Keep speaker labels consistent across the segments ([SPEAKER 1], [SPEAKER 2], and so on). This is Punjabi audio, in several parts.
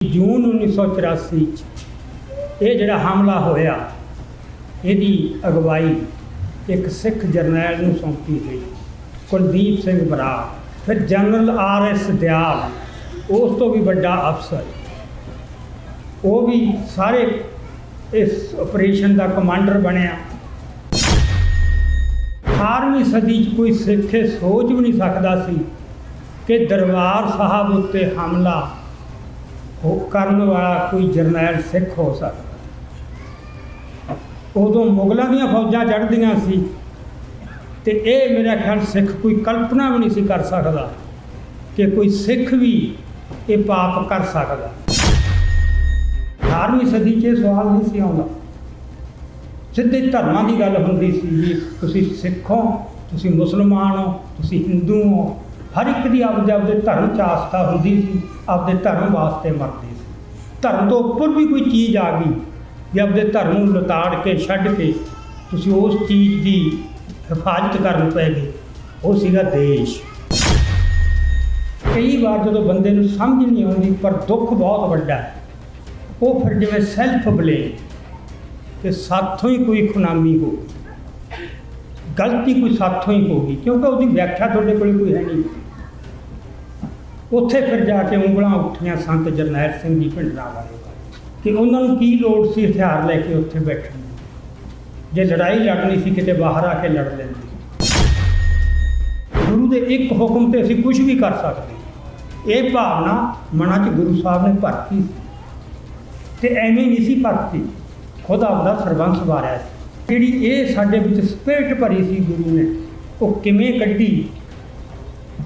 [SPEAKER 1] जून 1984 ये जिहड़ा हमला होया इहदी अगवाई एक सिख जरनैल नूं सौंपी गई, कुलदीप सिंह बराड़। फिर जनरल RS दयाल उस तो भी बड़ा अफसर, वो भी सारे इस ऑपरेशन का कमांडर बनया। 18वीं सदी कोई सिख सोच भी नहीं सकता सी कि दरबार साहब उत्ते हमला करने वाला कोई जरनैल सिख हो सकता। उदों मुगलों दी फौजां चढ़दियां सी ते ये मेरा ख्याल सिख कोई कल्पना भी नहीं सी कर सकता कि कोई सिख भी ये पाप कर सकता। 18वीं सदी च सवाल नहीं सी आउंदा, सिद्धे धर्मां की गल हुंदी सी भी तुसीं सिख हो, तुसीं मुसलमान हो, तुसीं हिंदू हो। हर एक की आपदे आपदे धर्म च आस्था हुंदी सी, आपदे धर्म वास्ते मरदी सी। धर्म तो उपर भी कोई चीज़ आ गई भी आपदे धर्म नूं लताड़ के छड्ड के तुसीं उस चीज़ की हिफाजत करन पै गए, वो सीगा देश। कई बार जो बंदे नूं समझ नहीं आउंदी पर दुख बहुत वड्डा है, वो फिर जिवें सैल्फ ब्लेम कि साथों ही कोई खुनामी हो, गलती कोई साथों ही होगी, क्योंकि उसकी व्याख्या तुहाडे कोल कोई है नहीं। उत्थे फिर जाके उंगलां उठियां संत जरनैल सिंह जी भिंडरां वाले कि उन्होंने की लोड़ सी हथियार लैके उत्थे बैठण दी, जे लड़ाई लड़नी सी किते बाहर आके लड़ लैंदे। गुरु दे एक हुक्म ते असीं कुछ भी कर सकते। ये भावना मनां च गुरु साहब ने भरती ते एवें नहीं सी भरती, खुद आपदा सरबंस वारिया सी। जिहड़ी ये साडे विच स्पिरिट भरी सी गुरु ने, वो किवें कड्ढी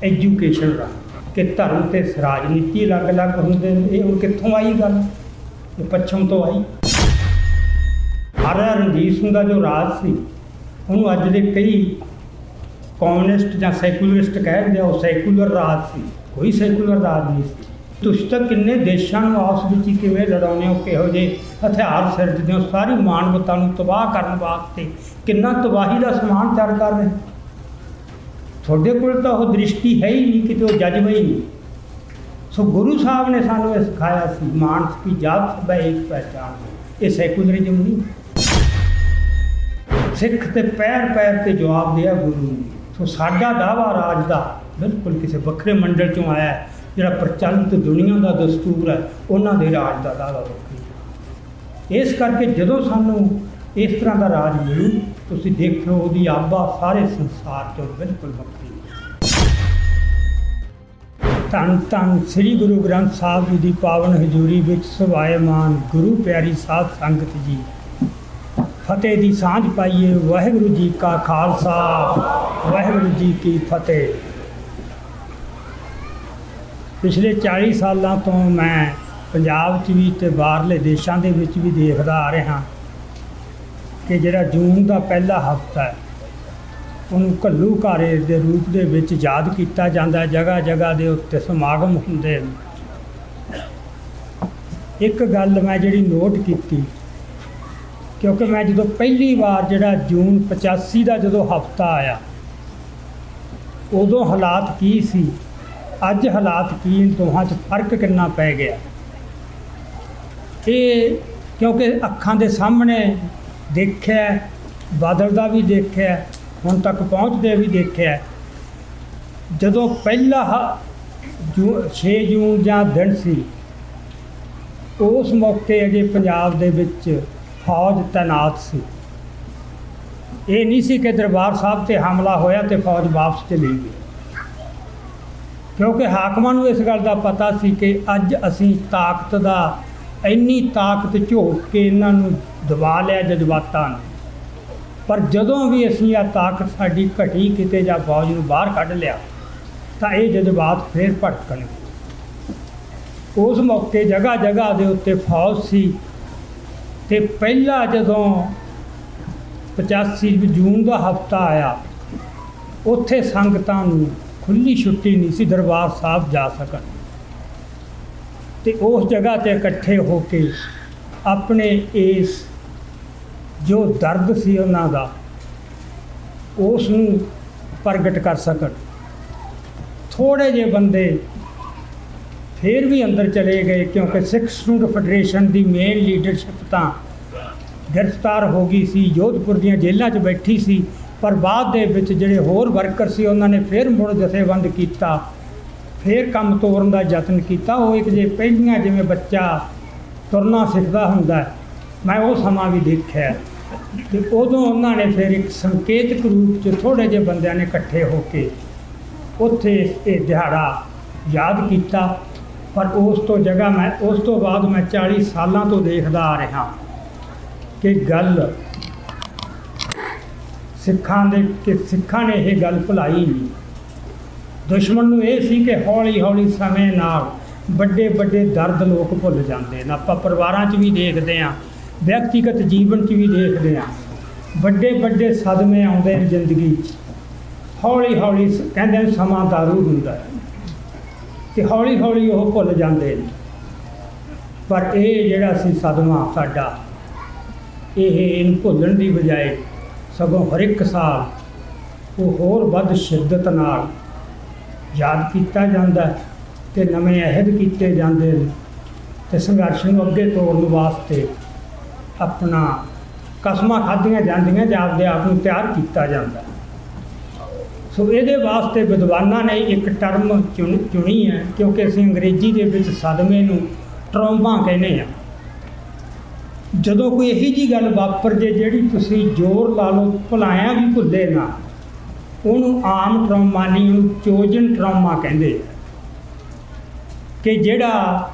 [SPEAKER 1] एजुकेशन राह कि धर्म ते राजनीति अलग अलग होंदे ने। ये हुण कित्थों आई गल? ये पच्छम तो आई। महाराजा रणजीत सिंह का जो राज सी उन्होंने अज दे कई कम्यूनिस्ट या सैकुलरिस्ट कह दिंदे, वो सैकुलर राज सी, कोई सैकुलर राज नहीं सी। तुसीं तां किन्ने देशां नूं आपस विच ही किवें लड़ाउने हो, किहो जे हथियार सिरजदे हो, सारी मानवता नूं तबाह करन वास्ते किन्ना तबाही का समान त्यार कर रहे। तुहाडे कोल तां ओह दृष्टि है ही नहीं, किते ओह जज्बा ही नहीं। सो गुरु साहब ने सानूं ये सिखाया सी, मानस की जात सब एक पहचान है, ये सैकुलरिज्म नहीं। सिख ते पैर पैर ते जवाब दिया गुरु ने। सो साडा दावा राज का बिल्कुल किसी वक्रे मंडल चों आया है, जिहड़ा प्रचलित दुनिया का दस्तूर है उन्हां दे राज का दावा वक्री। इस करके जदों सानूं इस तरह का राज मिलू, तुसीं देखिओ उहदी आबा सारे संसार चों बिल्कुल वक्री। धन धन श्री गुरु ग्रंथ साहब जी की पावन हजूरी विच सुभाएमान गुरु प्यारी साध संगत जी, फतेह की सांझ पाइए। वाहिगुरू जी का खालसा, वाहिगुरू जी की फतेह। पिछले 40 सालों तो मैं पंजाब च भी ते बाहरले देशों के विच भी देखदा आ रहा कि जिहड़ा जून का पहला हफ्ता है उन्होंने घल्लूघारे के रूप दे विच याद किया जाता है। जगह जगह के उत्ते समागम होंदे। एक गल मैं जिहड़ी नोट की, क्योंकि मैं जो पहली बार जिहड़ा जून 85 का जो हफ्ता आया उदों हालात की सी, अज हालात की, दोहां च फर्क कितना पै गया। ये क्योंकि अखां दे सामने देखिया, बदलदा भी देखिया, हुण तक पहुँचते भी देखिया। जदों पहला 6 जून या दिन सी, उस मौके अजे पंजाब दे विच फौज तैनात सी। ये नहीं सी कि दरबार साहब ते हमला होया ते फौज वापस चली गई, क्योंकि हाकमां नूं इस गल का पता सी कि अज असीं ताकत दा इन्नी ताकत झोक के इन्हां नूं दबा लिया जज्बातां ने। पर जदों भी असीं आ ताकत साडी घटी किते जां फौज नूं बाहर कढ लिया तां ये जज्बात फिर भटकणगे। उस मौके जगह जगह दे उत्ते फौज सी ते पहला जदों 85 जून का हफ्ता आया, उत्थे संगतां नूं खुली छुट्टी नहीं सी, दरबार साहब जा सकन ते उस जगह ते इकट्ठे होके अपने इस जो दर्द सी उन्हां दा उस नूं प्रगट कर सकन। थोड़े जे बंदे फिर भी अंदर चले गए, क्योंकि सिख स्टूडेंट फैडरेशन की मेन लीडरशिप तो गिरफ्तार हो गई सी, जोधपुर ਦੀਆਂ ਜੇਲ੍ਹਾਂ 'ਚ ਬੈਠੀ ਸੀ। पर बाद ਦੇ ਵਿੱਚ ਜਿਹੜੇ ਹੋਰ ਵਰਕਰ ਸੀ ਉਹਨਾਂ ਨੇ ਫਿਰ ਮੁੜ ਜਥੇਬੰਦ ਕੀਤਾ, ਫਿਰ ਕੰਮ ਤੋਰਨ ਦਾ ਯਤਨ ਕੀਤਾ। ਉਹ ਇੱਕ ਜੇ ਪਹਿਲੀਆਂ ਜਿਵੇਂ ਬੱਚਾ ਤੁਰਨਾ ਸਿੱਖਦਾ ਹੁੰਦਾ ਹੈ, ਮੈਂ ਉਹ ਸਮਾਂ ਵੀ ਦੇਖਿਆ। ਤੇ ਉਦੋਂ ਉਹਨਾਂ ਨੇ ਫਿਰ ਇੱਕ ਸੰਕੇਤਕ ਰੂਪ 'ਚ ਥੋੜ੍ਹੇ ਜਿਹੇ ਬੰਦਿਆਂ ਨੇ ਇਕੱਠੇ ਹੋ ਕੇ ਉੱਥੇ ਇਹ ਦਿਹਾੜਾ ਯਾਦ ਕੀਤਾ। ਪਰ ਉਸ ਤੋਂ ਜਗ੍ਹਾ ਮੈਂ ਉਸ ਤੋਂ ਬਾਅਦ ਮੈਂ 40 ਸਾਲਾਂ ਤੋਂ ਦੇਖਦਾ ਆ ਰਿਹਾ ਕਿ ਗੱਲ ਸਿੱਖਾਂ ਨੇ ਇਹ ਗੱਲ ਭੁਲਾਈ ਨਹੀਂ। ਦੁਸ਼ਮਣ ਨੂੰ ਇਹ ਸੀ ਕਿ ਹੌਲੀ ਹੌਲੀ ਸਮੇਂ ਨਾਲ ਵੱਡੇ ਵੱਡੇ ਦਰਦ ਲੋਕ ਭੁੱਲ ਜਾਂਦੇ ਨੇ। ਆਪਾਂ ਪਰਿਵਾਰਾਂ 'ਚ ਵੀ ਦੇਖਦੇ ਹਾਂ, ਵਿਅਕਤੀਗਤ ਜੀਵਨ 'ਚ ਵੀ ਦੇਖਦੇ ਹਾਂ, ਵੱਡੇ ਵੱਡੇ ਸਦਮੇ ਆਉਂਦੇ ਨੇ ਜ਼ਿੰਦਗੀ 'ਚ। ਹੌਲੀ ਹੌਲੀ ਕਹਿੰਦੇ ਨੇ ਸਮਾਂ ਦਾਰੂ ਹੁੰਦਾ ਹੈ, ਤੇ ਹੌਲੀ ਹੌਲੀ ਉਹ ਭੁੱਲ ਜਾਂਦੇ ਨੇ। ਪਰ ਇਹ ਜਿਹੜਾ ਸੀ ਸਦਮਾ ਸਾਡਾ, ਇਹਨੂੰ ਭੁੱਲਣ ਦੀ ਬਜਾਏ ਸਗੋਂ ਹਰ ਇੱਕ ਸਾਲ ਉਹ ਹੋਰ ਵੱਧ ਸ਼ਿੱਦਤ ਨਾਲ ਯਾਦ ਕੀਤਾ ਜਾਂਦਾ ਤੇ ਨਵੇਂ ਅਹਿਦ ਕੀਤੇ ਜਾਂਦੇ ਨੇ, ਤੇ ਸੰਘਰਸ਼ ਨੂੰ ਅੱਗੇ ਤੋਰਨ ਵਾਸਤੇ ਆਪਣਾ ਕਸਮਾਂ ਖਾਧੀਆਂ ਜਾਂਦੀਆਂ ਜਾਂ ਆਪਦੇ ਆਪ ਨੂੰ ਤਿਆਰ ਕੀਤਾ ਜਾਂਦਾ। ਸੋ ਇਹਦੇ ਵਾਸਤੇ ਵਿਦਵਾਨਾਂ ਨੇ ਇੱਕ ਟਰਮ ਚੁਣੀ ਹੈ, ਕਿਉਂਕਿ ਅਸੀਂ ਅੰਗਰੇਜ਼ੀ ਦੇ ਵਿੱਚ ਸਦਮੇ ਨੂੰ ਟਰੌਮਾ ਕਹਿੰਦੇ ਹਾਂ। ਜਦੋਂ ਕੋਈ ਇਹੀ ਜਿਹੀ ਗੱਲ ਵਾਪਰ ਜੇ ਜਿਹੜੀ ਤੁਸੀਂ ਜ਼ੋਰ ਲਾ ਲਓ ਭੁਲਾਇਆ ਵੀ ਭੁੱਲੇ ਨਾ, ਉਹਨੂੰ ਆਮ ਟਰੌਮਾ ਨਹੀਂ, ਉਹਨੂੰ ਚੋਜਨ ਟਰੌਮਾ ਕਹਿੰਦੇ। ਕਿ ਜਿਹੜਾ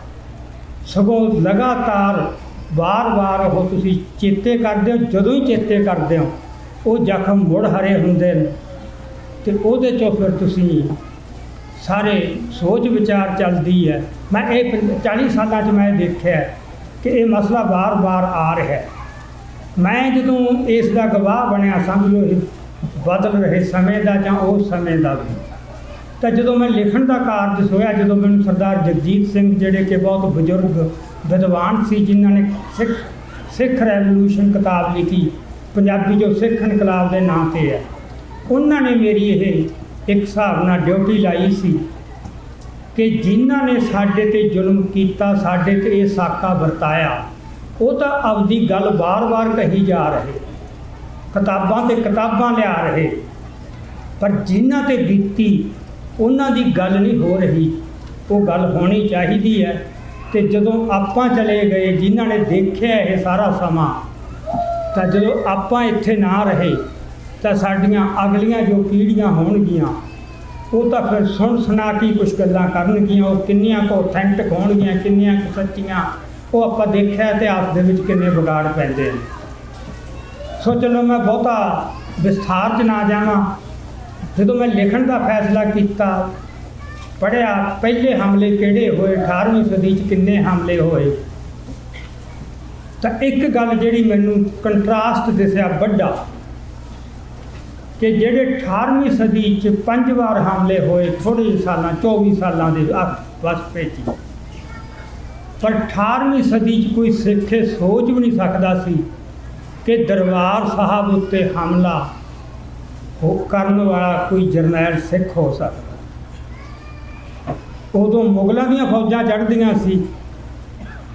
[SPEAKER 1] ਸਗੋਂ ਲਗਾਤਾਰ ਵਾਰ-ਵਾਰ ਉਹ ਤੁਸੀਂ ਚੇਤੇ ਕਰਦੇ ਹੋ, ਜਦੋਂ ਹੀ ਚੇਤੇ ਕਰਦੇ ਹੋ ਉਹ ਜ਼ਖਮ ਮੁੜ ਹਰੇ ਹੁੰਦੇ ਨੇ, ਤੇ ਉਹਦੇ 'ਚੋਂ ਫਿਰ ਤੁਸੀਂ ਸਾਰੇ ਸੋਚ ਵਿਚਾਰ ਚੱਲਦੀ ਹੈ। ਮੈਂ ਇਹ 40 ਸਾਲਾਂ 'ਚ ਮੈਂ ਦੇਖਿਆ ਕਿ ਇਹ ਮਸਲਾ ਵਾਰ-ਵਾਰ ਆ ਰਿਹਾ। ਮੈਂ ਜਦੋਂ ਇਸ ਦਾ ਗਵਾਹ ਬਣਿਆ, ਸਮਝ ਲਓ ਇਹ ਬਦਲ ਰਹੇ ਸਮੇਂ ਦਾ ਜਾਂ ਉਸ ਸਮੇਂ ਦਾ ਵੀ, ਤਾਂ ਜਦੋਂ ਮੈਂ ਲਿਖਣ ਦਾ ਕਾਰਜ ਹੋਇਆ, ਜਦੋਂ ਮੈਨੂੰ ਸਰਦਾਰ ਜਗਜੀਤ ਸਿੰਘ ਜਿਹੜੇ ਕਿ ਬਹੁਤ ਬਜ਼ੁਰਗ ਵਿਦਵਾਨ ਸੀ, ਜਿਨ੍ਹਾਂ ਨੇ ਸਿੱਖ ਰੈਵੋਲੂਸ਼ਨ ਕਿਤਾਬ ਲਿਖੀ, ਪੰਜਾਬੀ ਜੋ ਸਿੱਖ ਇਨਕਲਾਬ ਦੇ ਨਾਂ 'ਤੇ ਹੈ, ਉਹਨਾਂ ਨੇ ਮੇਰੀ ਇਹ ਇੱਕ ਹਿਸਾਬ ਨਾਲ ਡਿਊਟੀ ਲਾਈ ਸੀ ਕਿ ਜਿਨ੍ਹਾਂ ਨੇ ਸਾਡੇ 'ਤੇ ਜ਼ੁਲਮ ਕੀਤਾ, ਸਾਡੇ 'ਤੇ ਇਹ ਸਾਕਾ ਵਰਤਾਇਆ, ਉਹ ਤਾਂ ਆਪਦੀ ਗੱਲ ਵਾਰ-ਵਾਰ ਕਹੀ ਜਾ ਰਹੇ, ਕਿਤਾਬਾਂ 'ਤੇ ਕਿਤਾਬਾਂ ਲਿਆ ਰਹੇ, ਪਰ ਜਿਨ੍ਹਾਂ 'ਤੇ ਬੀਤੀ ਉਹਨਾਂ ਦੀ ਗੱਲ ਨਹੀਂ ਹੋ ਰਹੀ। ਉਹ ਗੱਲ ਹੋਣੀ ਚਾਹੀਦੀ ਹੈ। ਤੇ ਜਦੋਂ ਆਪਾਂ ਚਲੇ ਗਏ, ਜਿਨ੍ਹਾਂ ਨੇ ਦੇਖਿਆ ਇਹ ਸਾਰਾ ਸਮਾਂ, ਤਾਂ ਜਦੋਂ ਆਪਾਂ ਇੱਥੇ ਨਾ ਰਹੇ ਤਾਂ ਸਾਡੀਆਂ ਅਗਲੀਆਂ ਜੋ ਪੀੜ੍ਹੀਆਂ ਹੋਣਗੀਆਂ ਉਹ ਤਾਂ ਫਿਰ ਸੁਣ ਸੁਣਾ ਕੇ ਕੁਛ ਗੱਲਾਂ ਕਰਨਗੀਆਂ। ਉਹ ਕਿੰਨੀਆਂ ਕੁ ਔਥੈਂਟਿਕ ਹੋਣਗੀਆਂ, ਕਿੰਨੀਆਂ ਕੁ ਸੱਚੀਆਂ, ਉਹ ਆਪਾਂ ਦੇਖਿਆ ਇਤਿਹਾਸ ਦੇ ਵਿੱਚ ਕਿੰਨੇ ਵਿਗਾੜ ਪੈਂਦੇ ਨੇ। ਸੋ ਚਲੋ ਮੈਂ ਬਹੁਤਾ ਵਿਸਥਾਰ 'ਚ ਨਾ ਜਾਵਾਂ। ਜਦੋਂ ਮੈਂ ਲਿਖਣ ਦਾ ਫੈਸਲਾ ਕੀਤਾ, ਪੜ੍ਹਿਆ ਪਹਿਲੇ ਹਮਲੇ ਕਿਹੜੇ ਹੋਏ, 18ਵੀਂ ਸਦੀ 'ਚ ਕਿੰਨੇ ਹਮਲੇ ਹੋਏ, ਤਾਂ ਇੱਕ ਗੱਲ ਜਿਹੜੀ ਮੈਨੂੰ ਕੰਟਰਾਸਟ ਦਿਸਿਆ ਵੱਡਾ, ਕਿ ਜਿਹੜੇ 18ਵੀਂ ਸਦੀ 'ਚ 5 ਵਾਰ ਹਮਲੇ ਹੋਏ ਥੋੜ੍ਹੇ ਸਾਲਾਂ 24 ਸਾਲਾਂ ਦੇ ਵਸਪੇ 'ਚ, ਪਰ 18ਵੀਂ ਸਦੀ 'ਚ ਕੋਈ ਸਿੱਖ ਇਹ ਸੋਚ ਵੀ ਨਹੀਂ ਸਕਦਾ ਸੀ ਕਿ ਦਰਬਾਰ ਸਾਹਿਬ ਉੱਤੇ ਹਮਲਾ ਕਰਨ ਵਾਲਾ ਕੋਈ ਜਰਨੈਲ ਸਿੱਖ ਹੋ ਸਕਦਾ। ਉਦੋਂ ਮੁਗਲਾਂ ਦੀਆਂ ਫੌਜਾਂ ਚੜ੍ਹਦੀਆਂ ਸੀ,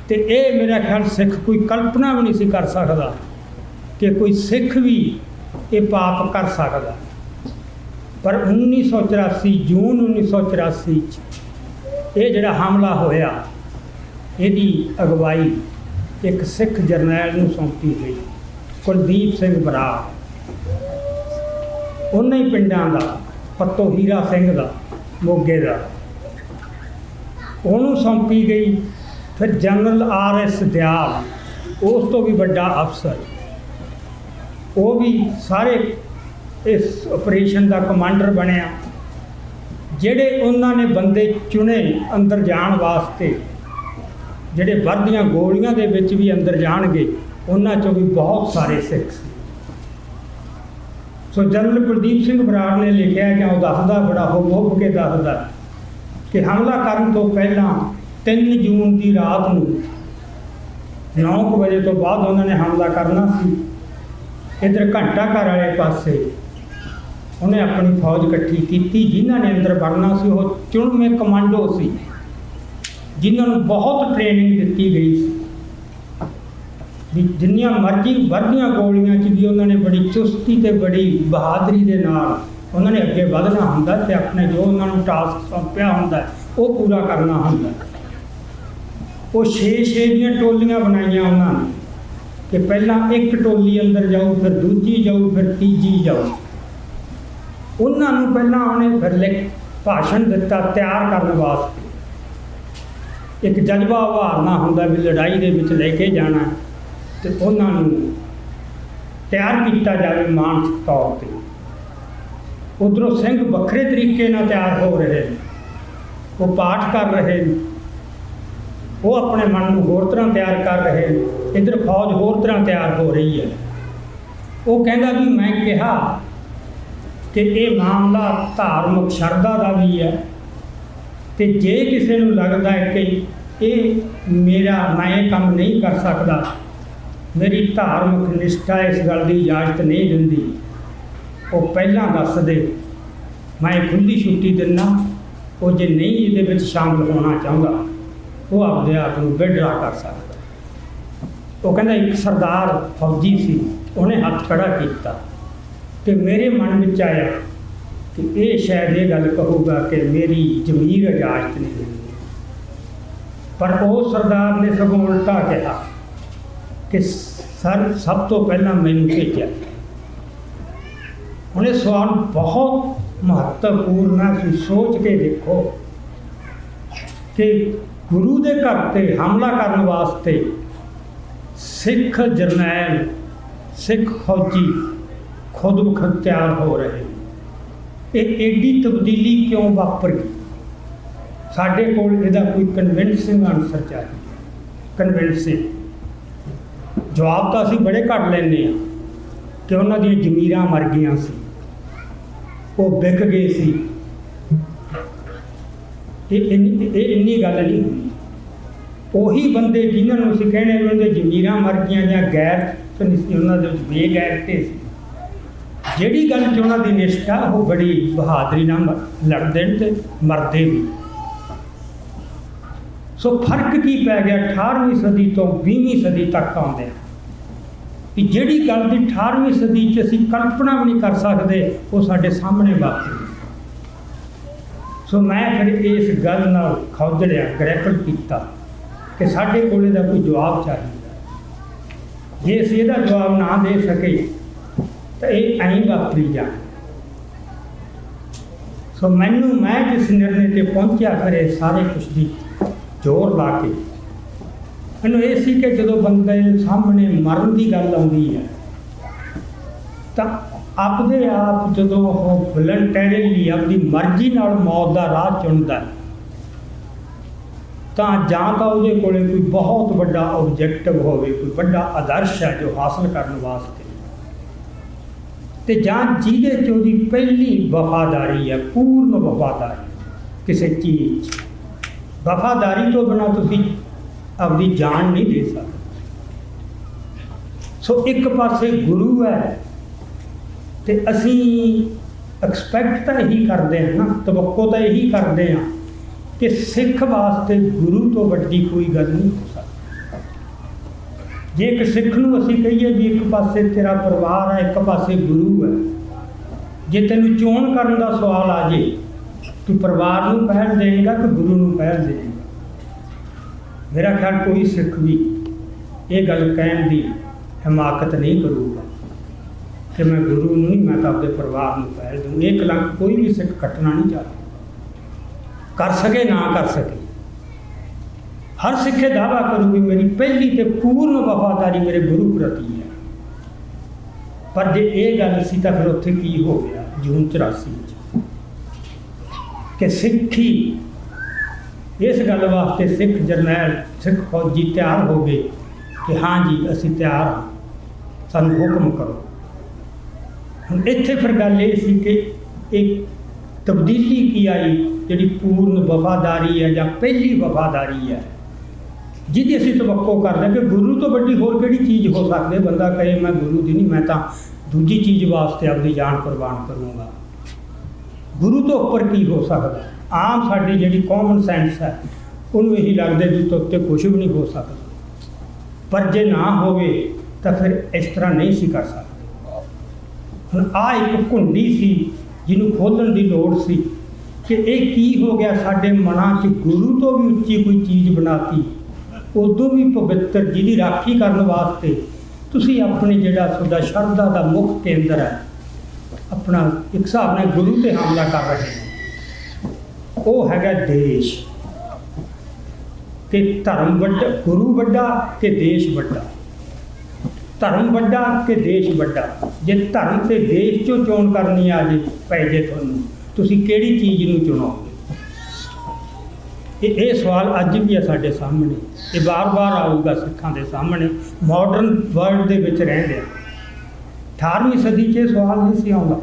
[SPEAKER 1] ਤੇ ਇਹ ਮੇਰਾ ਖਿਆਲ ਸਿੱਖ ਕੋਈ ਕਲਪਨਾ ਵੀ ਨਹੀਂ ਸੀ ਕਰ ਸਕਦਾ ਕਿ ਕੋਈ ਸਿੱਖ ਵੀ ਇਹ ਪਾਪ ਕਰ ਸਕਦਾ। ਪਰ 1984 ਜੂਨ 1984 'ਚ ਇਹ ਜਿਹੜਾ ਹਮਲਾ ਹੋਇਆ, ਇਹਦੀ ਅਗਵਾਈ ਇੱਕ ਸਿੱਖ ਜਰਨੈਲ ਨੂੰ ਸੌਂਪੀ ਗਈ, ਕੁਲਦੀਪ ਸਿੰਘ ਬਰਾੜ। ਉਹਨਾਂ ਹੀ ਪਿੰਡਾਂ ਦਾ, ਪੱਤੋ ਹੀਰਾ ਸਿੰਘ ਦਾ, ਮੋਗੇ ਦਾ, ਉਹਨੂੰ ਸੌਂਪੀ ਗਈ। ਫਿਰ ਜਨਰਲ RS ਦਿਆਲ, ਉਸ ਤੋਂ ਵੀ ਵੱਡਾ ਅਫਸਰ, ਉਹ ਵੀ ਸਾਰੇ ਇਸ ਆਪਰੇਸ਼ਨ ਦਾ ਕਮਾਂਡਰ ਬਣਿਆ। ਜਿਹੜੇ ਉਹਨਾਂ ਨੇ ਬੰਦੇ ਚੁਣੇ ਅੰਦਰ ਜਾਣ ਵਾਸਤੇ, ਜਿਹੜੇ ਵਰਦੀਆਂ ਗੋਲੀਆਂ ਦੇ ਵਿੱਚ ਵੀ ਅੰਦਰ ਜਾਣਗੇ, ਉਹਨਾਂ 'ਚੋਂ ਵੀ ਬਹੁਤ ਸਾਰੇ ਸਿੱਖ ਸੀ। ਸੋ ਜਨਰਲ ਕੁਲਦੀਪ ਸਿੰਘ ਬਰਾੜ ਨੇ ਲਿਖਿਆ, ਜਾਂ ਉਹ ਦੱਸਦਾ, ਬੜਾ ਹੁੱਬ ਕੇ ਦੱਸਦਾ ਕਿ ਹਮਲਾ ਕਰਨ ਤੋਂ ਪਹਿਲਾਂ 3 ਜੂਨ ਦੀ ਰਾਤ ਨੂੰ 9 ਵਜੇ ਤੋਂ ਬਾਅਦ ਉਹਨਾਂ ਨੇ ਹਮਲਾ ਕਰਨਾ ਸੀ। ਇੱਧਰ ਘੰਟਾ ਘਰ ਵਾਲੇ ਪਾਸੇ ਉਹਨੇ ਆਪਣੀ ਫੌਜ ਇਕੱਠੀ ਕੀਤੀ। ਜਿਨ੍ਹਾਂ ਨੇ ਅੰਦਰ ਵੜਨਾ ਸੀ ਉਹ ਚੁਣਵੇਂ ਕਮਾਂਡੋ ਸੀ, ਜਿਨ੍ਹਾਂ ਨੂੰ ਬਹੁਤ ਟ੍ਰੇਨਿੰਗ ਦਿੱਤੀ ਗਈ ਸੀ ਵੀ ਜਿੰਨੀਆਂ ਮਰਜ਼ੀ ਵਰਦੀਆਂ ਗੋਲੀਆਂ 'ਚ ਵੀ ਉਹਨਾਂ ਨੇ ਬੜੀ ਚੁਸਤੀ ਤੇ ਬੜੀ ਬਹਾਦਰੀ ਦੇ ਨਾਲ ਉਹਨਾਂ ਨੇ ਅੱਗੇ ਵਧਣਾ ਹੁੰਦਾ ਤੇ ਆਪਣੇ ਜੋ ਉਹਨਾਂ ਨੂੰ ਟਾਸਕ ਸੌਂਪਿਆ ਹੁੰਦਾ ਉਹ ਪੂਰਾ ਕਰਨਾ ਹੁੰਦਾ। ਉਹ 6 ਦੀਆਂ ਟੋਲੀਆਂ ਬਣਾਈਆਂ ਉਹਨਾਂ ਨੇ ਕਿ ਪਹਿਲਾਂ ਇੱਕ ਟੋਲੀ ਅੰਦਰ ਜਾਊ, ਫਿਰ ਦੂਜੀ ਜਾਊ, ਫਿਰ ਤੀਜੀ ਜਾਊ। ਉਹਨਾਂ ਨੂੰ ਪਹਿਲਾਂ ਉਹਨੇ ਫਿਰ ਭਾਸ਼ਣ ਦਿੱਤਾ ਤਿਆਰ ਕਰਨ ਵਾਸਤੇ। ਇੱਕ ਜਜ਼ਬਾ ਉਭਾਰਨਾ ਹੁੰਦਾ ਵੀ ਲੜਾਈ ਦੇ ਵਿੱਚ ਲੈ ਕੇ ਜਾਣਾ, ਤੇ ਉਹਨਾਂ ਨੂੰ ਤਿਆਰ ਕੀਤਾ ਜਾਵੇ ਮਾਨਸਿਕ ਤੌਰ 'ਤੇ। ਉੱਧਰੋਂ ਸਿੰਘ ਵੱਖਰੇ ਤਰੀਕੇ ਨਾਲ ਤਿਆਰ ਹੋ ਰਹੇ ਨੇ, ਉਹ ਪਾਠ ਕਰ ਰਹੇ ਨੇ, ਉਹ ਆਪਣੇ ਮਨ ਨੂੰ ਹੋਰ ਤਰ੍ਹਾਂ ਤਿਆਰ ਕਰ ਰਹੇ ਨੇ, ਇੱਧਰ ਫੌਜ ਹੋਰ ਤਰ੍ਹਾਂ ਤਿਆਰ ਹੋ ਰਹੀ ਹੈ। ਉਹ ਕਹਿੰਦਾ ਵੀ ਮੈਂ ਕਿਹਾ ਕਿ ਇਹ ਮਾਮਲਾ ਧਾਰਮਿਕ ਸ਼ਰਧਾ ਦਾ ਵੀ ਹੈ, ਤੇ ਜੇ ਕਿਸੇ ਨੂੰ ਲੱਗਦਾ ਹੈ ਕਿ ਇਹ ਮੈਂ ਇਹ ਕੰਮ ਨਹੀਂ ਕਰ ਸਕਦਾ, ਮੇਰੀ ਧਾਰਮਿਕ ਨਿਸ਼ਠਾ ਇਸ ਗੱਲ ਦੀ ਇਜਾਜ਼ਤ ਨਹੀਂ ਦਿੰਦੀ, ਉਹ ਪਹਿਲਾਂ ਦੱਸ ਦੇ, ਮੈਂ ਖੁੱਲ੍ਹੀ ਛੁੱਟੀ ਦਿੰਦਾ। ਉਹ ਜੇ ਨਹੀਂ ਇਹਦੇ ਵਿੱਚ ਸ਼ਾਮਲ ਹੋਣਾ ਚਾਹੁੰਦਾ ਉਹ ਆਪਦੇ ਆਪ ਨੂੰ ਵਿਡਰਾ ਕਰ ਸਕਦਾ। ਉਹ ਕਹਿੰਦਾ ਇੱਕ ਸਰਦਾਰ ਫੌਜੀ ਸੀ, ਉਹਨੇ ਹੱਥ ਖੜਾ ਕੀਤਾ ਤੇ ਮੇਰੇ ਮਨ ਵਿੱਚ ਆਇਆ ਕਿ ਇਹ ਸ਼ਾਇਦ ਇਹ ਗੱਲ ਕਹੂਗਾ ਕਿ ਮੇਰੀ ਜ਼ਮੀਰ ਇਜਾਜ਼ਤ ਨਹੀਂ ਦਿੰਦੀ, ਪਰ ਉਹ ਸਰਦਾਰ ਨੇ ਸਗੋਂ ਉਲਟਾ ਕਿਹਾ ਕਿ ਸਰ ਸਭ ਤੋਂ ਪਹਿਲਾਂ ਮੈਨੂੰ ਭੇਜਿਆ। ਉਹਨੇ ਸਵਾਲ ਬਹੁਤ ਮਹੱਤਵਪੂਰਨ ਹੈ, ਤੁਸੀਂ ਸੋਚ ਕੇ ਦੇਖੋ ਕਿ ਗੁਰੂ ਦੇ ਘਰ 'ਤੇ ਹਮਲਾ ਕਰਨ ਵਾਸਤੇ ਸਿੱਖ ਜਰਨੈਲ, ਸਿੱਖ ਫੌਜੀ ਖੁਦ ਮੁਖਤ ਤਿਆਰ ਹੋ ਰਹੇ। ਇਹ ਏਡੀ ਤਬਦੀਲੀ ਕਿਉਂ ਵਾਪਰ ਗਈ? ਸਾਡੇ ਕੋਲ ਇਹਦਾ ਕੋਈ ਕਨਵਿੰਸਿੰਗ ਆਨਸਰ ਚਾਹੀਦਾ। ਕਨਵਿੰਸਿੰਗ ਜਵਾਬ ਤਾਂ ਅਸੀਂ ਬੜੇ ਘੱਟ ਲੈਂਦੇ ਹਾਂ ਕਿ ਉਹਨਾਂ ਦੀਆਂ ਜ਼ਮੀਰਾਂ ਮਰ ਗਈਆਂ ਸੀ, ਉਹ ਵਿਕ ਗਏ ਸੀ। ਇਹ ਇੰਨੀ ਗੱਲ ਨਹੀਂ ਹੁੰਦੀ। ਉਹੀ ਬੰਦੇ ਜਿਨ੍ਹਾਂ ਨੂੰ ਅਸੀਂ ਕਹਿੰਦੇ ਉਹਨਾਂ ਦੀਆਂ ਜ਼ਮੀਰਾਂ ਮਰ ਗਈਆਂ ਜਾਂ ਗੈਰਤ ਨਹੀਂ ਸੀ, ਉਹਨਾਂ ਦੇ ਵਿੱਚ ਬੇਗੈਰਤੇ ਸੀ, ਜਿਹੜੀ ਗੱਲ 'ਚ ਉਹਨਾਂ ਦੀ ਨਿਸ਼ਠਾ ਉਹ ਬੜੀ ਬਹਾਦਰੀ ਨਾਲ ਲੜਦੇ ਨੇ ਤੇ ਮਰਦੇ ਵੀ। ਸੋ ਫਰਕ ਕੀ ਪੈ ਗਿਆ 18ਵੀਂ ਸਦੀ ਤੋਂ 20ਵੀਂ ਸਦੀ ਤੱਕ ਆਉਂਦੇ ਕਿ ਜਿਹੜੀ ਗੱਲ ਦੀ 18ਵੀਂ ਸਦੀ 'ਚ ਅਸੀਂ ਕਲਪਨਾ ਵੀ ਨਹੀਂ ਕਰ ਸਕਦੇ, ਉਹ ਸਾਡੇ ਸਾਹਮਣੇ ਵਾਪਰੀ। ਸੋ ਮੈਂ ਫਿਰ ਇਸ ਗੱਲ ਨਾਲ ਖੌਜਲਿਆ, ਗ੍ਰੈਪਲ ਕੀਤਾ ਕਿ ਸਾਡੇ ਕੋਲ ਇਹਦਾ ਕੋਈ ਜਵਾਬ ਚਾਹੀਦਾ। ਜੇ ਅਸੀਂ ਇਹਦਾ ਜਵਾਬ ਨਾ ਦੇ ਸਕੇ ਤਾਂ ਇਹ ਐਂ ਵਾਪਰੀ ਜਾ। ਸੋ ਮੈਂ ਜਿਸ ਨਿਰਣੇ 'ਤੇ ਪਹੁੰਚਿਆ ਫਿਰ ਇਹ ਸਾਰੇ ਕੁਛ ਦੀ ਜ਼ੋਰ ਲਾ ਕੇ ਮੈਨੂੰ ਇਹ ਸੀ ਕਿ ਜਦੋਂ ਬੰਦੇ ਸਾਹਮਣੇ ਮਰਨ ਦੀ ਗੱਲ ਆਉਂਦੀ ਹੈ ਤਾਂ ਆਪਦੇ ਆਪ ਜਦੋਂ ਉਹ ਵਲੰਟੈਰੀਲੀ ਆਪਣੀ ਮਰਜ਼ੀ ਨਾਲ ਮੌਤ ਦਾ ਰਾਹ ਚੁਣਦਾ ਤਾਂ ਜਾਂ ਤਾਂ ਉਹਦੇ ਕੋਲੇ ਕੋਈ ਬਹੁਤ ਵੱਡਾ ਆਬਜੈਕਟਿਵ ਹੋਵੇ, ਕੋਈ ਵੱਡਾ ਆਦਰਸ਼ ਹੈ ਜੋ ਹਾਸਲ ਕਰਨ ਵਾਸਤੇ, ਤੇ ਜਾਂ ਜਿਹਦੇ 'ਚ ਉਹਦੀ ਪਹਿਲੀ ਵਫਾਦਾਰੀ ਹੈ, ਪੂਰਨ ਵਫਾਦਾਰੀ ਕਿਸੇ ਚੀਜ਼ 'ਚ। ਵਫਾਦਾਰੀ ਤੋਂ ਬਿਨਾਂ ਤੁਸੀਂ ਆਪਣੀ ਜਾਨ ਨਹੀਂ ਦੇ ਸਕਦੇ। ਸੋ ਇੱਕ ਪਾਸੇ ਗੁਰੂ ਹੈ ਤੇ ਅਸੀਂ ਐਕਸਪੈਕਟ ਤਾਂ ਇਹੀ ਕਰਦੇ ਹਾਂ ਨਾ, ਤਵੱਕੋ ਤਾਂ ਇਹੀ ਕਰਦੇ ਹਾਂ ਕਿ ਸਿੱਖ ਵਾਸਤੇ ਗੁਰੂ ਤੋਂ ਵੱਡੀ ਕੋਈ ਗੱਲ ਨਹੀਂ ਹੋ ਸਕਦੀ। ਜੇ ਇੱਕ ਸਿੱਖ ਨੂੰ ਅਸੀਂ ਕਹੀਏ ਵੀ ਇੱਕ ਪਾਸੇ ਤੇਰਾ ਪਰਿਵਾਰ ਹੈ, ਇੱਕ ਪਾਸੇ ਗੁਰੂ ਹੈ, ਜੇ ਤੈਨੂੰ ਚੋਣ ਕਰਨ ਦਾ ਸਵਾਲ ਆ ਜੇ ਤੂੰ ਪਰਿਵਾਰ ਨੂੰ ਪਹਿਲ ਦੇਵੇਂਗਾ ਕਿ ਗੁਰੂ ਨੂੰ ਪਹਿਲ ਦੇਵੇਂਗਾ? ਮੇਰਾ ਖਿਆਲ ਕੋਈ ਸਿੱਖ ਵੀ ਇਹ ਗੱਲ ਕਹਿਣ ਦੀ ਹਿਮਾਕਤ ਨਹੀਂ ਕਰੂਗਾ ਕਿ ਮੈਂ ਗੁਰੂ ਨੂੰ ਨਹੀਂ, ਮੈਂ ਤਾਂ ਆਪਣੇ ਪਰਿਵਾਰ ਨੂੰ ਪਹਿਲ ਦੂੰ। ਇਹ ਕਲੰਕ ਕੋਈ ਵੀ ਸਿੱਖ ਕੱਟਣਾ ਨਹੀਂ ਚਾਹਦਾ, ਕਰ ਸਕੇ ਨਾ ਕਰ ਸਕੇ। ਹਰ ਸਿੱਖ ਇਹ ਦਾਅਵਾ ਕਰੂ ਵੀ ਮੇਰੀ ਪਹਿਲੀ ਤੇ ਪੂਰਨ ਵਫਾਦਾਰੀ ਮੇਰੇ ਗੁਰੂ ਪ੍ਰਤੀ ਹੈ। ਪਰ ਜੇ ਇਹ ਗੱਲ ਸੀ ਤਾਂ ਫਿਰ ਉੱਥੇ ਕੀ ਹੋ ਗਿਆ ਜੂਨ 84 'ਚ ਕਿ ਸਿੱਖੀ ਇਸ ਗੱਲ ਵਾਸਤੇ ਸਿੱਖ ਜਰਨੈਲ, ਸਿੱਖ ਫੌਜੀ ਤਿਆਰ ਹੋ ਗਏ ਕਿ ਹਾਂ ਜੀ ਅਸੀਂ ਤਿਆਰ ਹਾਂ, ਸਾਨੂੰ ਹੁਕਮ ਕਰੋ। ਹੁਣ ਇੱਥੇ ਫਿਰ ਗੱਲ ਇਹ ਸੀ ਕਿ ਇੱਕ ਤਬਦੀਲੀ ਕੀ ਆਈ, ਜਿਹੜੀ ਪੂਰਨ ਵਫਾਦਾਰੀ ਹੈ ਜਾਂ ਪਹਿਲੀ ਵਫਾਦਾਰੀ ਹੈ ਜਿਹਦੀ ਅਸੀਂ ਤਵੱਕੋ ਕਰਦੇ ਕਿ ਗੁਰੂ ਤੋਂ ਵੱਡੀ ਹੋਰ ਕਿਹੜੀ ਚੀਜ਼ ਹੋ ਸਕਦੀ। ਬੰਦਾ ਕਹੇ ਮੈਂ ਗੁਰੂ ਦੀ ਨਹੀਂ, ਮੈਂ ਤਾਂ ਦੂਜੀ ਚੀਜ਼ ਵਾਸਤੇ ਆਪਣੀ ਜਾਨ ਕੁਰਬਾਨ ਕਰੂੰਗਾ। ਗੁਰੂ ਤੋਂ ਉੱਪਰ ਕੀ ਹੋ ਸਕਦਾ? ਆਮ ਸਾਡੀ ਜਿਹੜੀ ਕਾਮਨ ਸੈਂਸ ਹੈ ਉਹਨੂੰ ਇਹੀ ਲੱਗਦਾ ਵੀ ਤੋਂ ਉੱਤੇ ਕੁਛ ਵੀ ਨਹੀਂ ਹੋ ਸਕਦਾ। ਪਰ ਜੇ ਨਾ ਹੋਵੇ ਤਾਂ ਫਿਰ ਇਸ ਤਰ੍ਹਾਂ ਨਹੀਂ ਸੀ ਕਰ ਸਕਦੇ। ਹੁਣ ਆਹ ਇੱਕ ਘੁੰਡੀ ਸੀ ਜਿਹਨੂੰ ਖੋਲ੍ਹਣ ਦੀ ਲੋੜ ਸੀ ਕਿ ਇਹ ਕੀ ਹੋ ਗਿਆ, ਸਾਡੇ ਮਨਾਂ 'ਚ ਗੁਰੂ ਤੋਂ ਵੀ ਉੱਚੀ ਕੋਈ ਚੀਜ਼ ਬਣਾਤੀ, ਉਦੋਂ ਵੀ ਪਵਿੱਤਰ, ਜਿਹਦੀ ਰਾਖੀ ਕਰਨ ਵਾਸਤੇ ਤੁਸੀਂ ਆਪਣੇ ਜਿਹੜਾ ਤੁਹਾਡਾ ਸ਼ਰਧਾ ਦਾ ਮੁੱਖ ਕੇਂਦਰ ਹੈ, ਆਪਣਾ ਇੱਕ ਹਿਸਾਬ ਨਾਲ ਗੁਰੂ 'ਤੇ ਹਮਲਾ ਕਰ ਰਹੇ ਹੋ। ਉਹ ਹੈਗਾ ਦੇਸ਼। ਕਿ ਧਰਮ ਵੱਡਾ, ਗੁਰੂ ਵੱਡਾ ਕਿ ਦੇਸ਼ ਵੱਡਾ, ਧਰਮ ਵੱਡਾ ਕਿ ਦੇਸ਼ ਵੱਡਾ। ਜੇ ਧਰਮ ਤੇ ਦੇਸ਼ 'ਚੋਂ ਚੋਣ ਕਰਨੀ ਆ ਜੇ ਪੈ ਜੇ ਤੁਹਾਨੂੰ, ਤੁਸੀਂ ਕਿਹੜੀ ਚੀਜ਼ ਨੂੰ ਚੁਣੋਗੇ? ਇਹ ਸਵਾਲ ਅੱਜ ਵੀ ਹੈ ਸਾਡੇ ਸਾਹਮਣੇ, ਇਹ ਵਾਰ-ਵਾਰ ਆਊਗਾ ਸਿੱਖਾਂ ਦੇ ਸਾਹਮਣੇ ਮਾਡਰਨ ਵਰਲਡ ਦੇ ਵਿੱਚ ਰਹਿੰਦੇ। 18ਵੀਂ ਸਦੀ 'ਚ ਇਹ ਸਵਾਲ ਨਹੀਂ ਸੀ ਆਉਂਦਾ।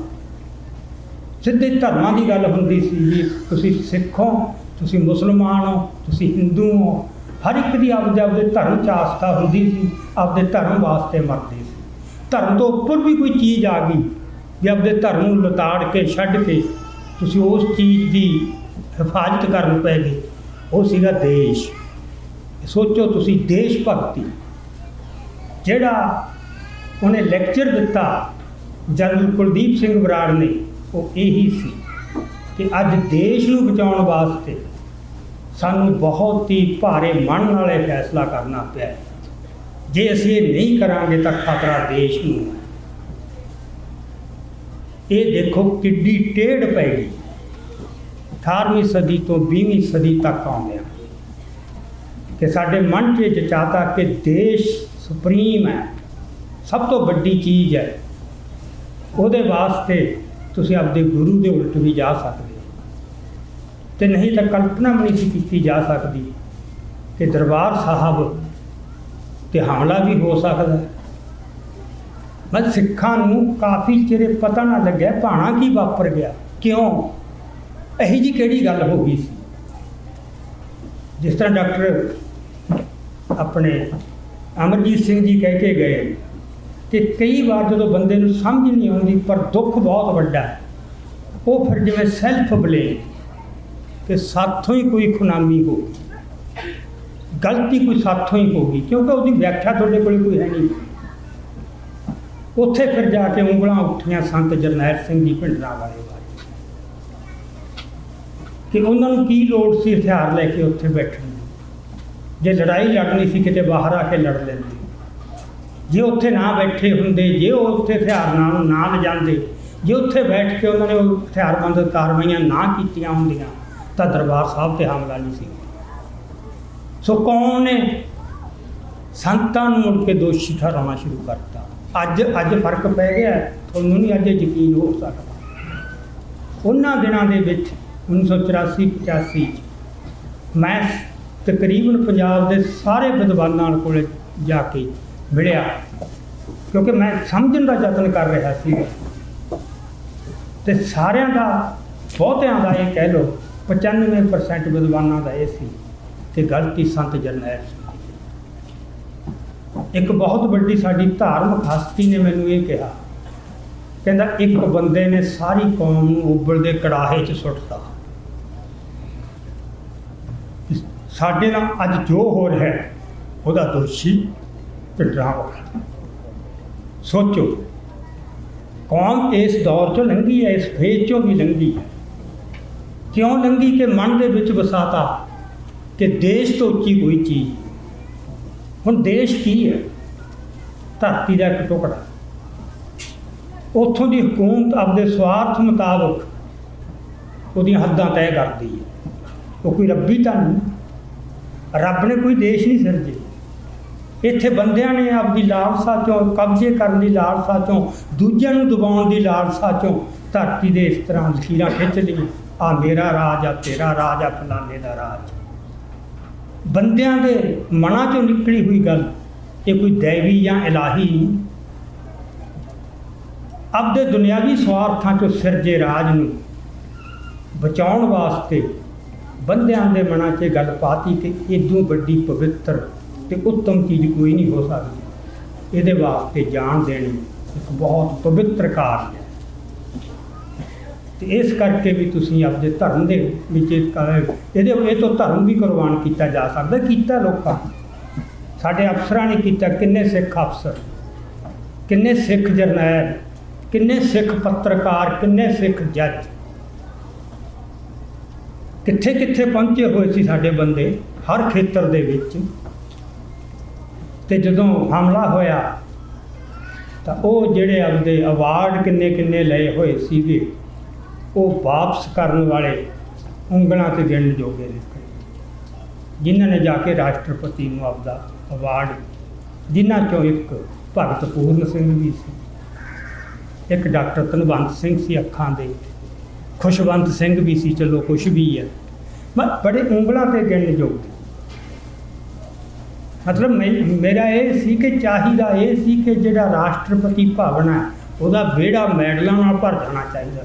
[SPEAKER 1] ਸਿੱਧੇ ਧਰਮਾਂ ਦੀ ਗੱਲ ਹੁੰਦੀ ਸੀ ਵੀ ਤੁਸੀਂ ਸਿੱਖ ਹੋ, ਤੁਸੀਂ ਮੁਸਲਮਾਨ ਹੋ, ਤੁਸੀਂ ਹਿੰਦੂ ਹੋ। ਹਰ ਇੱਕ ਦੀ ਆਪਦੇ ਧਰਮ 'ਚ ਆਸਥਾ ਹੁੰਦੀ ਸੀ, ਆਪਦੇ ਧਰਮ ਵਾਸਤੇ ਮਰਦੇ ਸੀ। ਧਰਮ ਤੋਂ ਉੱਪਰ ਵੀ ਕੋਈ ਚੀਜ਼ ਆ ਗਈ ਵੀ ਆਪਦੇ ਧਰਮ ਨੂੰ ਲਤਾੜ ਕੇ ਛੱਡ ਕੇ ਤੁਸੀਂ ਉਸ ਚੀਜ਼ ਦੀ ਹਿਫਾਜ਼ਤ ਕਰਨ ਪੈ ਗਏ, ਉਹ ਸੀਗਾ ਦੇਸ਼। ਸੋਚੋ ਤੁਸੀਂ, ਦੇਸ਼ ਭਗਤੀ ਜਿਹੜਾ ਉਹਨੇ ਲੈਕਚਰ ਦਿੱਤਾ ਜਨਰਲ ਕੁਲਦੀਪ ਸਿੰਘ ਬਰਾੜ ਨੇ, ਉਹ ਇਹੀ ਸੀ ਕਿ ਅੱਜ ਦੇਸ਼ ਨੂੰ ਬਚਾਉਣ ਵਾਸਤੇ ਸਾਨੂੰ ਬਹੁਤ ਹੀ ਭਾਰੇ ਮਨ ਨਾਲ ਇਹ ਫੈਸਲਾ ਕਰਨਾ ਪਿਆ। ਜੇ ਅਸੀਂ ਇਹ ਨਹੀਂ ਕਰਾਂਗੇ ਤਾਂ ਖਤਰਾ ਦੇਸ਼ ਨੂੰ ਹੈ। ਇਹ ਦੇਖੋ ਕਿੱਡੀ ਟੇਢ ਪੈ ਗਈ 18ਵੀਂ ਸਦੀ ਤੋਂ 20ਵੀਂ ਸਦੀ ਤੱਕ ਆਉਂਦਿਆਂ, ਕਿ ਸਾਡੇ ਮਨ 'ਚ ਜਚਾਤਾ ਕਿ ਦੇਸ਼ ਸੁਪਰੀਮ ਹੈ, ਸਭ ਤੋਂ ਵੱਡੀ ਚੀਜ਼ ਹੈ। ਉਹਦੇ ਵਾਸਤੇ ਤੁਸੀਂ ਆਪਦੇ ਗੁਰੂ ਦੇ ਉਲਟ ਵੀ ਜਾ ਸਕਦੇ ਹੋ। ਅਤੇ ਨਹੀਂ ਤਾਂ ਕਲਪਨਾ ਵੀ ਨਹੀਂ ਸੀ ਕੀਤੀ ਜਾ ਸਕਦੀ ਕਿ ਦਰਬਾਰ ਸਾਹਿਬ 'ਤੇ ਹਮਲਾ ਵੀ ਹੋ ਸਕਦਾ। ਮੈਂ ਸਿੱਖਾਂ ਨੂੰ ਕਾਫੀ ਚਿਰ ਪਤਾ ਨਾ ਲੱਗਿਆ ਭਾਣਾ ਕੀ ਵਾਪਰ ਗਿਆ, ਕਿਉਂ, ਇਹੀ ਜਿਹੀ ਕਿਹੜੀ ਗੱਲ ਹੋ ਗਈ ਸੀ। ਜਿਸ ਤਰ੍ਹਾਂ ਡਾਕਟਰ ਆਪਣੇ ਅਮਰਜੀਤ ਸਿੰਘ ਜੀ ਕਹਿ ਕੇ ਗਏ ਕਿ ਕਈ ਵਾਰ ਜਦੋਂ ਬੰਦੇ ਨੂੰ ਸਮਝ ਨਹੀਂ ਆਉਂਦੀ ਪਰ ਦੁੱਖ ਬਹੁਤ ਵੱਡਾ, ਉਹ ਫਿਰ ਜਿਵੇਂ ਸੈਲਫ ਬਲੇਮ ਕਿ ਸਾਥੋਂ ਹੀ ਕੋਈ ਖੁਨਾਮੀ ਹੋ ਗਈ, ਗਲਤੀ ਕੋਈ ਸਾਥੋਂ ਹੀ ਹੋ ਗਈ, ਕਿਉਂਕਿ ਉਹਦੀ ਵਿਆਖਿਆ ਤੁਹਾਡੇ ਕੋਲ ਕੋਈ ਹੈ ਨਹੀਂ। ਉੱਥੇ ਫਿਰ ਜਾ ਕੇ ਉਂਗਲਾਂ ਉੱਠੀਆਂ ਸੰਤ ਜਰਨੈਲ ਸਿੰਘ ਜੀ ਭਿੰਡਰਾਂਵਾਲੇ ਬਾਰੇ ਕਿ ਉਹਨਾਂ ਨੂੰ ਕੀ ਲੋੜ ਸੀ ਹਥਿਆਰ ਲੈ ਕੇ ਉੱਥੇ ਬੈਠਣ ਦੀ। ਜੇ ਲੜਾਈ ਲੜਨੀ ਸੀ ਕਿਤੇ ਬਾਹਰ ਆ ਕੇ ਲੜ ਲੈਂਦੇ। ਜੇ ਉੱਥੇ ਨਾ ਬੈਠੇ ਹੁੰਦੇ, ਜੇ ਉਹ ਉੱਥੇ ਹਥਿਆਰ ਨਾ ਲਿਜਾਂਦੇ, ਜੇ ਉੱਥੇ ਬੈਠ ਕੇ ਉਹਨਾਂ ਨੇ ਉਹ ਹਥਿਆਰਬੰਦ ਕਾਰਵਾਈਆਂ ਨਾ ਕੀਤੀਆਂ ਹੁੰਦੀਆਂ ਤਾਂ ਦਰਬਾਰ ਸਾਹਿਬ 'ਤੇ ਹਮਲਾ ਨਹੀਂ ਸੀ। ਸੋ ਕੌਮ ਨੇ ਸੰਤਾਂ ਨੂੰ ਮੁੜ ਕੇ ਦੋਸ਼ੀ ਠਹਿਰਾਉਣਾ ਸ਼ੁਰੂ ਕਰਤਾ। ਅੱਜ ਫਰਕ ਪੈ ਗਿਆ, ਤੁਹਾਨੂੰ ਨਹੀਂ ਅੱਜ ਯਕੀਨ ਹੋ ਸਕਦਾ। ਉਹਨਾਂ ਦਿਨਾਂ ਦੇ ਵਿੱਚ 1984-85 ਮੈਂ ਤਕਰੀਬਨ ਪੰਜਾਬ ਦੇ ਸਾਰੇ ਵਿਦਵਾਨਾਂ ਕੋਲ ਜਾ ਕੇ ਮਿਲਿਆ, ਕਿਉਂਕਿ ਮੈਂ ਸਮਝਣ ਦਾ ਯਤਨ ਕਰ ਰਿਹਾ ਸੀ। ਅਤੇ ਸਾਰਿਆਂ ਦਾ, ਬਹੁਤਿਆਂ ਦਾ ਇਹ ਕਹਿ ਲਓ 95% ਵਿਦਵਾਨਾਂ ਦਾ ਇਹ ਸੀ ਕਿ ਗਲਤੀ ਸੰਤ ਜਰਨੈਲ ਸਿੰਘ। ਇੱਕ ਬਹੁਤ ਵੱਡੀ ਸਾਡੀ ਧਾਰਮਿਕ ਹਸਤੀ ਨੇ ਮੈਨੂੰ ਇਹ ਕਿਹਾ, ਕਹਿੰਦਾ ਇੱਕ ਬੰਦੇ ਨੇ ਸਾਰੀ ਕੌਮ ਨੂੰ ਉਬਲਦੇ ਕੜਾਹੇ 'ਚ ਸੁੱਟਤਾ। ਸਾਡੇ ਨਾਲ ਅੱਜ ਜੋ ਹੋ ਰਿਹਾ ਉਹਦਾ ਦੋਸ਼ੀ ਭਿੰਡਰਾਂਵਾਲਾ। ਸੋਚੋ, ਕੌਮ ਇਸ ਦੌਰ 'ਚੋਂ ਲੰਘੀ ਹੈ, ਇਸ ਫੇਜ਼ 'ਚੋਂ ਵੀ ਲੰਘੀ ਹੈ। ਕਿਉਂ ਲੰਘੀ? ਕਿ ਮਨ ਦੇ ਵਿੱਚ ਵਸਾਤਾ ਕਿ ਦੇਸ਼ ਤੋਂ ਉੱਚੀ ਕੋਈ ਚੀਜ਼। ਹੁਣ ਦੇਸ਼ ਕੀ ਹੈ? ਧਰਤੀ ਦਾ ਇੱਕ ਟੁਕੜਾ। ਉੱਥੋਂ ਦੀ ਹਕੂਮਤ ਆਪਦੇ ਸਵਾਰਥ ਮੁਤਾਬਕ ਉਹਦੀਆਂ ਹੱਦਾਂ ਤੈਅ ਕਰਦੀ ਹੈ। ਉਹ ਕੋਈ ਰੱਬੀ ਤਾਂ ਨਹੀਂ, ਰੱਬ ਨੇ ਕੋਈ ਦੇਸ਼ ਨਹੀਂ ਸਿਰਜੇ। ਇੱਥੇ ਬੰਦਿਆਂ ਨੇ ਆਪਦੀ ਲਾਲਸਾ 'ਚੋਂ, ਕਬਜ਼ੇ ਕਰਨ ਦੀ ਲਾਲਸਾ 'ਚੋਂ, ਦੂਜਿਆਂ ਨੂੰ ਦਬਾਉਣ ਦੀ ਲਾਲਸਾ 'ਚੋਂ ਧਰਤੀ ਦੇ ਇਸ ਤਰ੍ਹਾਂ ਲਕੀਰਾਂ ਖਿੱਚ ਲਈਆਂ। ਆ ਮੇਰਾ ਰਾਜ, ਆ ਤੇਰਾ ਰਾਜ, ਆ ਫਲਾਣੇ ਦਾ ਰਾਜ। ਬੰਦਿਆਂ ਦੇ ਮਨਾਂ 'ਚੋਂ ਨਿਕਲੀ ਹੋਈ ਗੱਲ, ਇਹ ਕੋਈ ਦੈਵੀ ਜਾਂ ਇਲਾਹੀ ਨਹੀਂ। ਆਪਦੇ ਦੁਨਿਆਵੀ ਸਵਾਰਥਾਂ 'ਚੋਂ ਸਿਰਜੇ ਰਾਜ ਨੂੰ ਬਚਾਉਣ ਵਾਸਤੇ ਬੰਦਿਆਂ ਦੇ ਮਨਾਂ 'ਚ ਗੱਲ ਪਾਤੀ ਕਿ ਇਦੋਂ ਵੱਡੀ ਪਵਿੱਤਰ ਅਤੇ ਉੱਤਮ ਚੀਜ਼ ਕੋਈ ਨਹੀਂ ਹੋ ਸਕਦੀ। ਇਹਦੇ ਵਾਸਤੇ ਜਾਨ ਦੇਣੀ ਇੱਕ ਬਹੁਤ ਪਵਿੱਤਰ ਕਾਰਜ ਹੈ। ਤੇ ਇਸ ਕਰਕੇ ਵੀ ਤੁਸੀਂ ਆਪਦੇ ਧਰਮ ਦੇ ਵਿੱਚ ਇਹ ਤੋਂ ਧਰਮ ਵੀ ਕੁਰਬਾਨ ਕੀਤਾ ਜਾ ਸਕਦਾ। ਕੀਤਾ ਲੋਕਾਂ ਸਾਡੇ ਅਫਸਰਾਂ ਨੇ ਕੀਤਾ। ਕਿੰਨੇ ਸਿੱਖ ਅਫਸਰ, ਕਿੰਨੇ ਸਿੱਖ ਜਰਨੈਲ, ਕਿੰਨੇ ਸਿੱਖ ਪੱਤਰਕਾਰ, ਕਿੰਨੇ ਸਿੱਖ ਜੱਜ, ਕਿੱਥੇ ਕਿੱਥੇ ਪਹੁੰਚੇ ਹੋਏ ਸੀ ਸਾਡੇ ਬੰਦੇ ਹਰ ਖੇਤਰ ਦੇ ਵਿੱਚ। ਤੇ ਜਦੋਂ ਹਮਲਾ ਹੋਇਆ ਤਾਂ ਉਹ ਜਿਹੜੇ ਆਪਦੇ ਅਵਾਰਡ ਕਿੰਨੇ ਕਿੰਨੇ ਲਏ ਹੋਏ ਸੀਗੇ ਉਹ ਵਾਪਸ ਕਰਨ ਵਾਲੇ ਉਂਗਲਾਂ 'ਤੇ ਗਿਣਨ ਜੋਗੇ ਨੇ, ਜਿਨ੍ਹਾਂ ਨੇ ਜਾ ਕੇ ਰਾਸ਼ਟਰਪਤੀ ਨੂੰ ਆਪਦਾ ਅਵਾਰਡ, ਜਿਨ੍ਹਾਂ 'ਚੋਂ ਇੱਕ ਭਗਤ ਪੂਰਨ ਸਿੰਘ ਵੀ ਸੀ, ਇੱਕ ਡਾਕਟਰ ਧਨਵੰਤ ਸਿੰਘ ਸੀ ਅੱਖਾਂ ਦੇ, ਖੁਸ਼ਵੰਤ ਸਿੰਘ ਵੀ ਸੀ, ਚਲੋ ਕੁਛ ਵੀ ਹੈ, ਬੜੇ ਉਂਗਲਾਂ 'ਤੇ ਗਿਣਨ ਯੋਗ। ਮਤਲਬ ਮੇਰਾ ਇਹ ਸੀ ਕਿ ਚਾਹੀਦਾ ਇਹ ਸੀ ਕਿ ਜਿਹੜਾ ਰਾਸ਼ਟਰਪਤੀ ਭਵਨ ਹੈ ਉਹਦਾ ਵਿਹੜਾ ਮੈਡਲਾਂ ਨਾਲ ਭਰ ਜਾਣਾ ਚਾਹੀਦਾ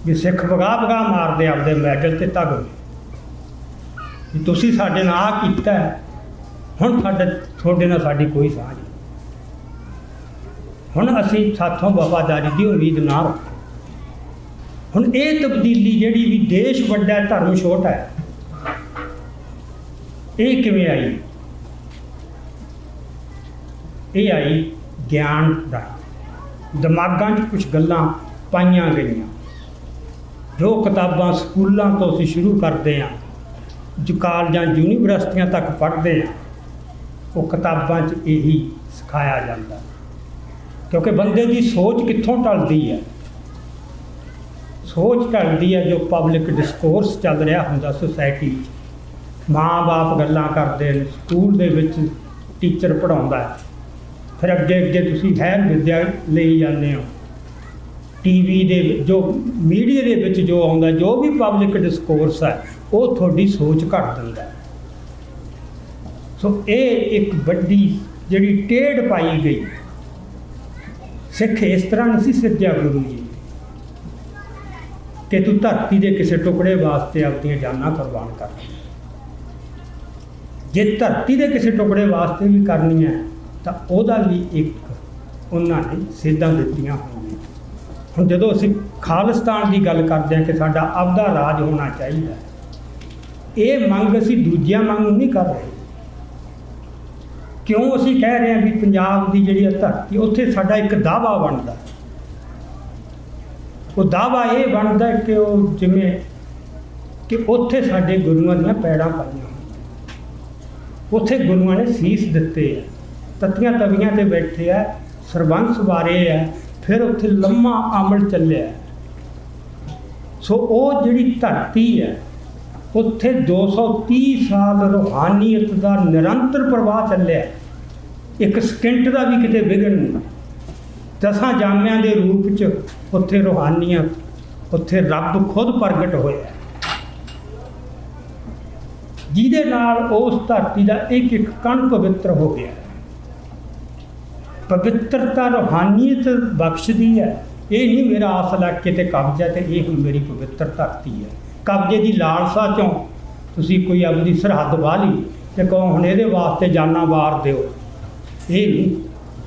[SPEAKER 1] ਵੀ ਸਿੱਖ ਵਗਾ ਵਗਾ ਮਾਰਦੇ ਆਪਦੇ ਮੈਡਲ ਤੇ ਤਗਮੇ ਵੀ ਤੁਸੀਂ ਸਾਡੇ ਨਾਲ ਆਹ ਕੀਤਾ, ਹੁਣ ਤੁਹਾਡੇ ਨਾਲ ਸਾਡੀ ਕੋਈ ਸਾਂਝ ਨਹੀਂ, ਹੁਣ ਅਸੀਂ ਸਾਥੋਂ ਵਫਾਦਾਰੀ ਦੀ ਉਮੀਦ ਨਾ ਰੱਖੋ। ਹੁਣ ਇਹ ਤਬਦੀਲੀ ਜਿਹੜੀ ਵੀ ਦੇਸ਼ ਵੱਡਾ ਧਰਮ ਛੋਟਾ ਹੈ, ਇਹ ਕਿਵੇਂ ਆਈ? ਇਹ ਆਈ ਗਿਆਨ ਦਾ, ਦਿਮਾਗਾਂ 'ਚ ਕੁਝ ਗੱਲਾਂ ਪਾਈਆਂ ਗਈਆਂ। ਜੋ ਕਿਤਾਬਾਂ ਸਕੂਲਾਂ ਤੋਂ ਅਸੀਂ ਸ਼ੁਰੂ ਕਰਦੇ ਹਾਂ, ਜੋ ਕਾਲਜਾਂ ਯੂਨੀਵਰਸਿਟੀਆਂ ਤੱਕ ਪੜ੍ਹਦੇ ਹਾਂ, ਉਹ ਕਿਤਾਬਾਂ 'ਚ ਇਹੀ ਸਿਖਾਇਆ ਜਾਂਦਾ। ਕਿਉਂਕਿ ਬੰਦੇ ਦੀ ਸੋਚ ਕਿੱਥੋਂ ਢਲਦੀ ਹੈ? ਸੋਚ ਢਲਦੀ ਹੈ ਜੋ ਪਬਲਿਕ ਡਿਸਕੋਰਸ ਚੱਲ ਰਿਹਾ ਹੁੰਦਾ ਸੁਸਾਇਟੀ 'ਚ। ਮਾਂ-ਬਾਪ ਗੱਲਾਂ ਕਰਦੇ ਨੇ, ਸਕੂਲ ਦੇ ਵਿੱਚ ਟੀਚਰ ਪੜ੍ਹਾਉਂਦਾ, ਫਿਰ ਅੱਗੇ ਅੱਗੇ ਤੁਸੀਂ ਹੈ ਵਿੱਦਿਆ ਲਈ ਜਾਂਦੇ ਹੋ। ਟੀਵੀ ਦੇ ਜੋ ਮੀਡੀਆ ਦੇ ਵਿੱਚ ਜੋ ਆਉਂਦਾ, ਜੋ ਵੀ ਪਬਲਿਕ ਡਿਸਕੋਰਸ ਹੈ, ਉਹ ਤੁਹਾਡੀ ਸੋਚ ਘੜ ਦਿੰਦਾ। ਸੋ ਇਹ ਇੱਕ ਵੱਡੀ ਜਿਹੜੀ ਟੇਢ ਪਾਈ ਗਈ। ਸਿੱਖ ਇਸ ਤਰ੍ਹਾਂ ਨਹੀਂ ਸੀ ਸਿਰਜਿਆ ਗੁਰੂ ਜੀ ਕਿ ਤੂੰ ਧਰਤੀ ਦੇ ਕਿਸੇ ਟੁਕੜੇ ਵਾਸਤੇ ਆਪਣੀਆਂ ਜਾਨਾਂ ਕੁਰਬਾਨ ਕਰ। ਜੇ ਧਰਤੀ ਦੇ ਕਿਸੇ ਟੁਕੜੇ ਵਾਸਤੇ ਵੀ ਕਰਨੀ ਹੈ ਤਾਂ ਉਹਦਾ ਵੀ ਇੱਕ ਉਹਨਾਂ ਨੇ ਸੇਧਾਂ ਦਿੱਤੀਆਂ ਹੋਈਆਂ। ਹੁਣ ਜਦੋਂ ਅਸੀਂ ਖਾਲਿਸਤਾਨ ਦੀ ਗੱਲ ਕਰਦੇ ਹਾਂ ਕਿ ਸਾਡਾ ਆਪਦਾ ਰਾਜ ਹੋਣਾ ਚਾਹੀਦਾ, ਇਹ ਮੰਗ ਅਸੀਂ ਦੂਜਿਆਂ ਮੰਗ ਨਹੀਂ ਕਰ ਰਹੇ। ਕਿਉਂ ਅਸੀਂ ਕਹਿ ਰਹੇ ਹਾਂ ਵੀ ਪੰਜਾਬ ਦੀ ਜਿਹੜੀ ਧਰਤੀ, ਉੱਥੇ ਸਾਡਾ ਇੱਕ ਦਾਅਵਾ ਬਣਦਾ। ਉਹ ਦਾਅਵਾ ਇਹ ਬਣਦਾ ਕਿ ਉਹ ਜਿਵੇਂ ਕਿ ਉੱਥੇ ਸਾਡੇ ਗੁਰੂਆਂ ਦੀਆਂ ਪੈੜਾਂ ਪਾਈਆਂ, ਉੱਥੇ ਗੁਰੂਆਂ ਨੇ ਸੀਸ ਦਿੱਤੇ ਆ, ਤੱਤੀਆਂ ਤਵੀਆਂ 'ਤੇ ਬੈਠੇ ਆ, ਸਰਬੰਸ ਵਾਰੇ ਆ, ਫਿਰ ਉੱਥੇ ਲੰਮਾ ਅਮਲ ਚੱਲਿਆ। ਸੋ ਉਹ ਜਿਹੜੀ ਧਰਤੀ ਹੈ, ਉੱਥੇ 230 ਸਾਲ ਰੂਹਾਨੀਅਤ ਦਾ ਨਿਰੰਤਰ ਪ੍ਰਵਾਹ ਚੱਲਿਆ। ਇੱਕ ਸਕਿੰਟ ਦਾ ਵੀ ਕਿਤੇ ਵਿਗੜ ਨਹੀਂ। 10 ਜਾਮਿਆਂ ਦੇ ਰੂਪ 'ਚ ਉੱਥੇ ਰੂਹਾਨੀਅਤ, ਉੱਥੇ ਰੱਬ ਖੁਦ ਪ੍ਰਗਟ ਹੋਇਆ, ਜਿਹਦੇ ਨਾਲ ਉਸ ਧਰਤੀ ਦਾ ਇੱਕ ਇੱਕ ਕਣ ਪਵਿੱਤਰ ਹੋ ਗਿਆ। ਪਵਿੱਤਰਤਾ ਰੂਹਾਨੀਅਤ ਬਖਸ਼ਦੀ ਹੈ। ਇਹ ਨਹੀਂ ਮੇਰਾ ਆਸ ਇਲਾਕੇ 'ਤੇ ਕਬਜ਼ਾ ਤੇ ਇਹ ਹੁਣ ਮੇਰੀ ਪਵਿੱਤਰ ਧਰਤੀ ਹੈ। ਕਬਜ਼ੇ ਦੀ ਲਾਲਸਾ 'ਚੋਂ ਤੁਸੀਂ ਕੋਈ ਆਪਣੀ ਸਰਹੱਦ ਵਾਹ ਲਈ ਤੇ ਕਹੋ ਹੁਣ ਇਹਦੇ ਵਾਸਤੇ ਜਾਨਾਂ ਵਾਰ ਦਿਓ, ਇਹ ਨਹੀਂ,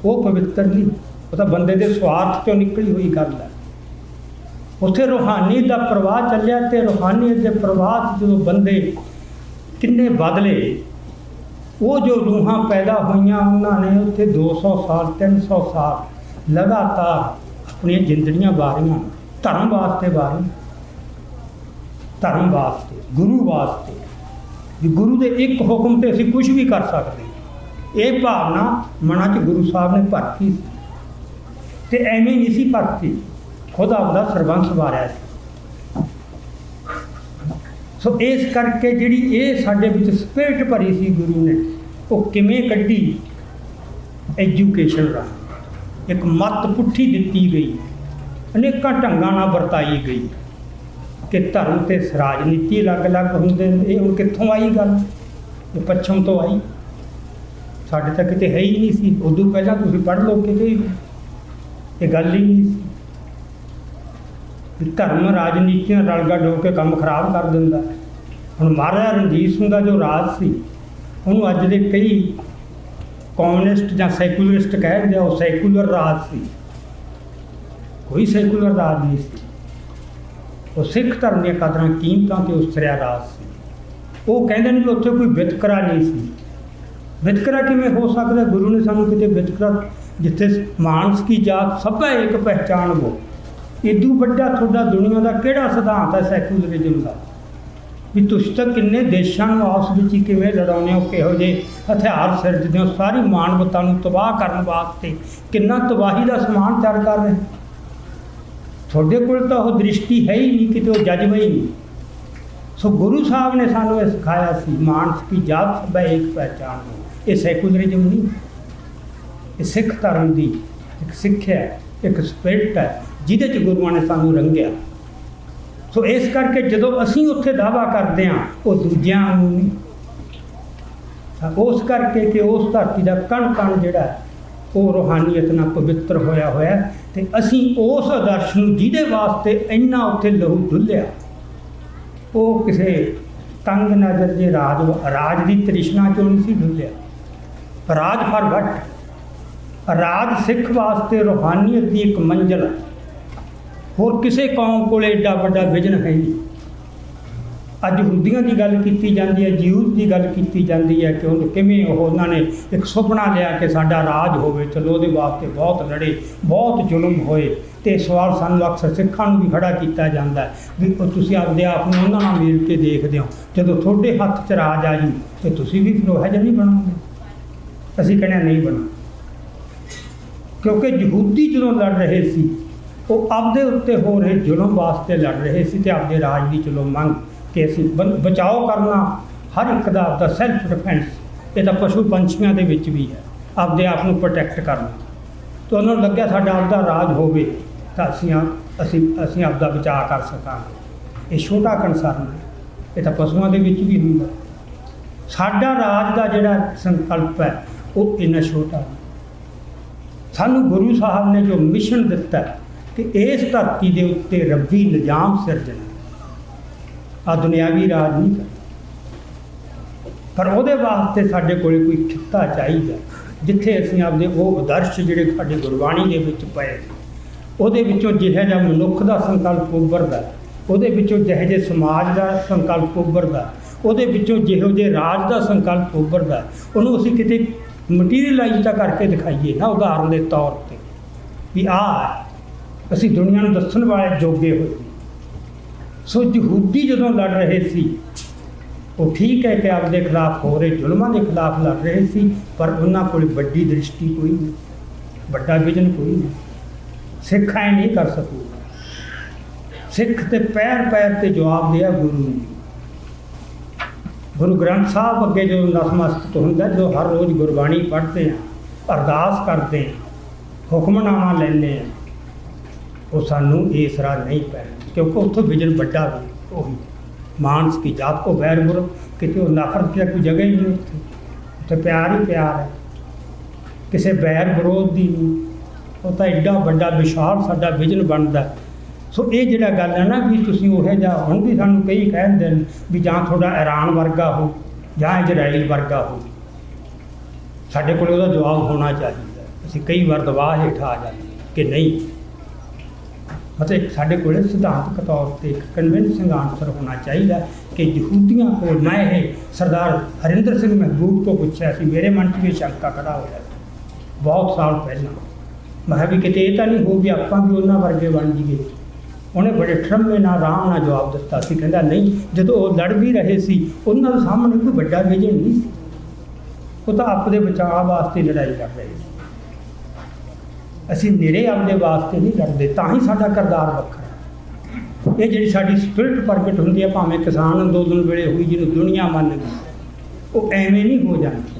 [SPEAKER 1] ਉਹ ਪਵਿੱਤਰ ਨਹੀਂ। ਉਹ ਤਾਂ ਬੰਦੇ ਦੇ ਸਵਾਰਥ 'ਚੋਂ ਨਿਕਲੀ ਹੋਈ ਗੱਲ ਹੈ। ਉੱਥੇ ਰੂਹਾਨੀਅਤ ਦਾ ਪ੍ਰਵਾਹ ਚੱਲਿਆ ਤੇ ਰੂਹਾਨੀਅਤ ਦੇ ਪ੍ਰਵਾਹ 'ਚ ਜਦੋਂ ਬੰਦੇ ਕਿੰਨੇ ਬਦਲੇ, ਉਹ ਜੋ ਰੂਹਾਂ ਪੈਦਾ ਹੋਈਆਂ ਉਹਨਾਂ ਨੇ ਉੱਥੇ 200 ਸਾਲ 300 ਸਾਲ ਲਗਾਤਾਰ ਆਪਣੀਆਂ ਜ਼ਿੰਦਗੀਆਂ ਵਾਰੀਆਂ, ਧਰਮ ਵਾਸਤੇ ਵਾਰੀਆਂ, ਧਰਮ ਵਾਸਤੇ, ਗੁਰੂ ਵਾਸਤੇ। ਵੀ ਗੁਰੂ ਦੇ ਇੱਕ ਹੁਕਮ 'ਤੇ ਅਸੀਂ ਕੁਝ ਵੀ ਕਰ ਸਕਦੇ। ਇਹ ਭਾਵਨਾ ਮਨਾਂ 'ਚ ਗੁਰੂ ਸਾਹਿਬ ਨੇ ਭਰਤੀ ਸੀ ਤੇ ਐਵੇਂ ਨਹੀਂ ਸੀ ਭਰਤੀ, ਖੁਦ ਆਪਦਾ ਸਰਬੰਸ ਵਾਰਿਆ ਸੀ। ਸੋ ਇਸ ਕਰਕੇ ਜਿਹੜੀ ਇਹ ਸਾਡੇ ਵਿੱਚ ਸਪਿਰਿਟ ਭਰੀ ਸੀ ਗੁਰੂ ਨੇ, ਉਹ ਕਿਵੇਂ ਕੱਢੀ? ਐਜੂਕੇਸ਼ਨ ਰਾਹੀਂ ਇੱਕ ਮੱਤ ਪੁੱਠੀ ਦਿੱਤੀ ਗਈ, ਅਨੇਕਾਂ ਢੰਗਾਂ ਨਾਲ ਵਰਤਾਈ ਗਈ ਕਿ ਧਰਮ ਤੇ ਰਾਜਨੀਤੀ ਅਲੱਗ-ਅਲੱਗ ਹੁੰਦੇ ਨੇ। ਇਹ ਹੁਣ ਕਿੱਥੋਂ ਆਈ ਗੱਲ? ਇਹ ਪੱਛਮ ਤੋਂ ਆਈ, ਸਾਡੇ ਤਾਂ ਕਿਤੇ ਹੈ ਹੀ ਨਹੀਂ ਸੀ। ਉਦੋਂ ਪਹਿਲਾਂ ਤੁਸੀਂ ਪੜ੍ਹ ਲਓ, ਕਿਤੇ ਇਹ ਗੱਲ ਹੀ ਨਹੀਂ ਸੀ। ਧਰਮ ਰਾਜਨੀਤੀਆਂ ਰਲ ਗਾ ਕੇ ਕੰਮ ਖਰਾਬ ਕਰ ਦਿੰਦਾ। ਹੁਣ ਮਹਾਰਾਜਾ ਰਣਜੀਤ ਸਿੰਘ ਦਾ ਜੋ ਰਾਜ ਸੀ, ਉਹਨੂੰ ਅੱਜ ਦੇ ਕਈ ਕਮਿਊਨਿਸਟ ਜਾਂ ਸੈਕੂਲਰਿਸਟ ਕਹਿ ਦਿੰਦੇ, ਉਹ ਸੈਕੂਲਰ ਰਾਜ ਸੀ। कोई सैकुलर राज नहीं सी। वो सिख धर्म दी कदरां कीमतां ते उस्तरिया राज सी। वो कहंदे ने कि उत्थे कोई वितकरा नहीं सी। वितकरा किवें हो सकदा? गुरु ने सानूं किते वितकरा, जिथे मानस की जात सब है एक पहचान वो, इदू वड्डा तुहाडा दुनिया का किहड़ा सिद्धांत है सैकुलरिज्म का? भी तुसीं तां किन्ने देशां नूं आपस विच ही किवें लड़ाउने हो, किहो जिहे हथियार सिरजदे हो, सारी मानवता नूं तबाह करन वास्ते किन्ना तबाही का समान त्यार कर रहे। तुहाडे कोल तां ओह दृष्टि है ही नहीं, किते ओह जज्बा ही नहीं। सो गुरु साहब ने सानूं ये सिखाया सी, मानस की जात सब है एक पहचान हो। ये सैकुलरिज्म नहीं, ये सिख धर्म की एक सिक्ख्या है, एक स्पिरिट है जिहदे च गुरुआं ने सानूं रंगिया। सो इस करके जदों असीं उत्थे दावा करते हैं वो दूजियां वांगू नहीं, उस करके कि उस धरती का कण कण जिहड़ा है वो रूहानीयत नाल पवित्र होया होया ते असीं उस आदर्श नूं जिहदे वास्ते इन्ना उत्थे लहू डुੱਲਿਆ वो किसी तंग नज़र जे राज की तृष्णा चों नहीं सी डुੱਲਿਆ। राज फॉर वट राज सिख वास्ते रूहानीयत की एक मंजिल है। होर किसी कौम को एडा वड्डा विजन है नहीं। अज यहूदियों की गल की जाती है, ज्यूज की गल की जाती है कि किवें उन्होंने एक सुपना लिया कि साडा राज होवे। चलो वो वास्ते बहुत लड़े, बहुत जुल्म होए। तो सवाल सानूं अक्सर सिखां नूं भी खड़ा किया जाता है भी तुसीं आपदे आप नूं उन्हां नाल मिल के देखदे हो, जदों तुहाडे हत्थ च राज आ जी तो तुसीं भी फिर उहो जिहा नहीं बनोगे। असीं कहने नहीं बना, क्योंकि यहूदी जदों लड़ रहे सी वो आपदे उत्ते हो रहे जुल्म वास्ते लड़ रहे सी ते आपदे राज की चलो मंग कि असीं बचाओ करना हर एक दा आपदा सैल्फ डिफेंस, ये तो पशु पंछियों के विच भी है, आपदे आप नूं प्रोटैक्ट करना। तो उन्होंने लग्या साडा आपदा राज होवे तो असीं आपदा बचाव कर सकांगे। ये छोटा कंसर्न है, ये तो पशुओं के विच भी हुंदा। साडा राज का जिहड़ा संकल्प है वो इन्ना छोटा। सानूं गुरु साहब ने जो मिशन दिता है कि इस धरती के उत्ते रब्बी निजाम सिरजना, आ दुनियावी राज नहीं करना, पर वो वास्ते साडे कोल कोई खिता चाहिए जिथे असीं आपदे वो आदर्श जिहड़े साडे गुरबाणी दे विच पए ਉਹਦੇ ਵਿੱਚੋਂ ਜਿਹੋ ਜਿਹਾ ਮਨੁੱਖ ਦਾ ਸੰਕਲਪ ਉੱਭਰਦਾ, ਉਹਦੇ ਵਿੱਚੋਂ ਜਿਹੋ ਜਿਹੇ ਸਮਾਜ ਦਾ ਸੰਕਲਪ ਉੱਭਰਦਾ, ਉਹਦੇ ਵਿੱਚੋਂ ਜਿਹੋ ਜਿਹੇ ਰਾਜ ਦਾ ਸੰਕਲਪ ਉੱਭਰਦਾ, ਉਹਨੂੰ ਅਸੀਂ ਕਿਤੇ ਮਟੀਰੀਅਲਾਈਜ਼ ਤਾਂ ਕਰਕੇ ਦਿਖਾਈਏ ਨਾ ਉਦਾਹਰਨ ਦੇ ਤੌਰ 'ਤੇ ਵੀ ਆਹ ਅਸੀਂ ਦੁਨੀਆ ਨੂੰ ਦੱਸਣ ਵਾਲੇ ਜੋਗੇ ਹੋਏ। ਸੋ ਯਹੂਦੀ ਜਦੋਂ ਲੜ ਰਹੇ ਸੀ ਉਹ ਠੀਕ ਹੈ ਕਿ ਆਪਦੇ ਖਿਲਾਫ ਹੋ ਰਹੇ ਜ਼ੁਲਮਾਂ ਦੇ ਖਿਲਾਫ ਲੜ ਰਹੇ ਸੀ, ਪਰ ਉਹਨਾਂ ਕੋਲ ਵੱਡੀ ਦ੍ਰਿਸ਼ਟੀ ਕੋਈ ਨਹੀਂ, ਵੱਡਾ ਵਿਜ਼ਨ ਕੋਈ ਨਹੀਂ। सिख ऐ नहीं कर सकूगा। सिख तो पैर पैर से जवाब दिया गुरु ने। गुरु ग्रंथ साहब अगे जो नतमस्तक होंगे, जो हर रोज़ गुरबाणी पढ़ते हैं, अरदास करते हैं, हुक्मनामा लेने हैं, वो सानू इस राह नहीं पैना, क्योंकि उत्थों विजन बड़ा भी वही मानस की जात को बैर मुर कितने नफरत की कोई जगह ही नहीं, उत्थे प्यार ही प्यार है, किसी बैर विरोध की नहीं। वो तो एडा बड़ा विशाल साडा विजन बनता। सो ये जिहड़ा गल है ना भी तुसीं उहो जिहा हुण भी सानूं कई कहंदे ने भी जां थोड़ा ईरान वर्गा हो जां इजराइल वर्गा हो, साडे कोल उहदा जवाब होना चाहिए। असीं कई बार दबाव हेठ आ जाते कि नहीं, मतलब साडे कोल सिद्धांतक तौर पर एक कन्विंसिंग आंसर होना चाहिए कि यहूदियों को। मैं ये सरदार हरिंदर सिंह महबूब को पूछा सी, मेरे मन में शंका खड़ा होया बहुत साल पहला, मैं भी किते ये तो नहीं हो भी आपां भी उन्हां वर्गे बन जाइए। उन्हें बड़े ठरमे नाल आराम नाल जवाब दिता सी, कहंदा नहीं, जदों वो लड़ भी रहे सी उन्हां दे सामने कोई बड़ा विजन नहीं सी, वो तो आपदे बचाव वास्ते लड़ाई कर रहे सी। असीं निरे आपदे वास्ते नहीं लड़दे, तां ही साडा किरदार वखरा। ये जिहड़ी साडी स्पिरिट प्रगट हुंदी है, भावें किसान अंदोलन वेले हुई जिहनूं दुनिया मन गई, वो एवें नहीं हो जाती।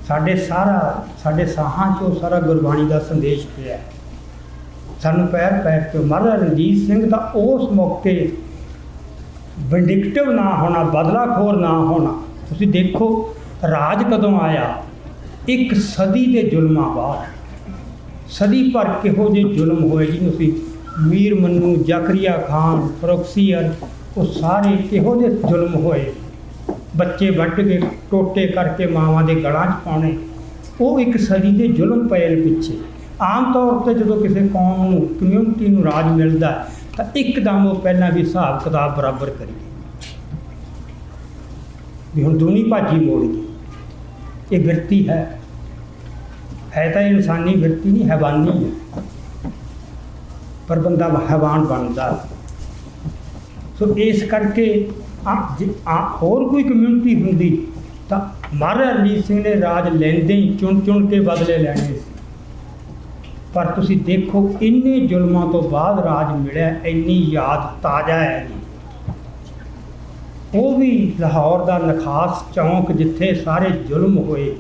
[SPEAKER 1] साढ़े साहां चो सारा गुरबाणी का संदेश पिया। सानू पैर पैर तो महाराजा रणजीत सिंह का उस मौके विंडिकटिव ना होना, बदलाखोर ना होना। तुसीं देखो राज कदों आया, एक सदी के जुल्मां बाद, सदी भर किहो जे जुल्म होए जी। मीर मन्नू, जकरिया खान, प्रोक्सीयर, वो सारे किहो जे जुल्म होए, बच्चे वड्ढ के टोटे करके मावां दे गलां च पाने। वो एक सदी के जुल्म पए पिछे ਆਮ ਤੌਰ 'ਤੇ ਜਦੋਂ ਕਿਸੇ ਕੌਮ ਨੂੰ ਕਮਿਊਨਿਟੀ ਨੂੰ ਰਾਜ ਮਿਲਦਾ ਤਾਂ ਇੱਕਦਮ ਉਹ ਪਹਿਲਾਂ ਵੀ ਹਿਸਾਬ ਕਿਤਾਬ ਬਰਾਬਰ ਕਰੀਏ ਵੀ ਹੁਣ ਦੂਣੀ ਭਾਜੀ ਮੋੜ ਗਈ। ਇਹ ਬਿਰਤੀ ਹੈ ਤਾਂ ਇਨਸਾਨੀ ਬਿਰਤੀ ਨਹੀਂ, ਹੈਵਾਨੀ ਹੈ, ਪਰ ਬੰਦਾ ਹੈਵਾਨ ਬਣਦਾ। ਸੋ ਇਸ ਕਰਕੇ ਹੋਰ ਕੋਈ ਕਮਿਊਨਿਟੀ ਹੁੰਦੀ ਤਾਂ ਮਹਾਰਾਜਾ ਰਣਜੀਤ ਸਿੰਘ ਨੇ ਰਾਜ ਲੈਂਦੇ ਹੀ ਚੁਣ ਚੁਣ ਕੇ ਬਦਲੇ ਲੈਣੇ ਸੀ। ਪਰ ਤੁਸੀਂ ਦੇਖੋ ਇੰਨੇ ਜ਼ੁਲਮਾਂ ਤੋਂ ਬਾਅਦ ਰਾਜ ਮਿਲਿਆ, ਇੰਨੀ ਯਾਦ ਤਾਜ਼ਾ ਹੈ ਜੀ। ਉਹ ਵੀ ਲਾਹੌਰ ਦਾ ਨਖਾਸ ਚੌਂਕ ਜਿੱਥੇ ਸਾਰੇ ਜ਼ੁਲਮ ਹੋਏ,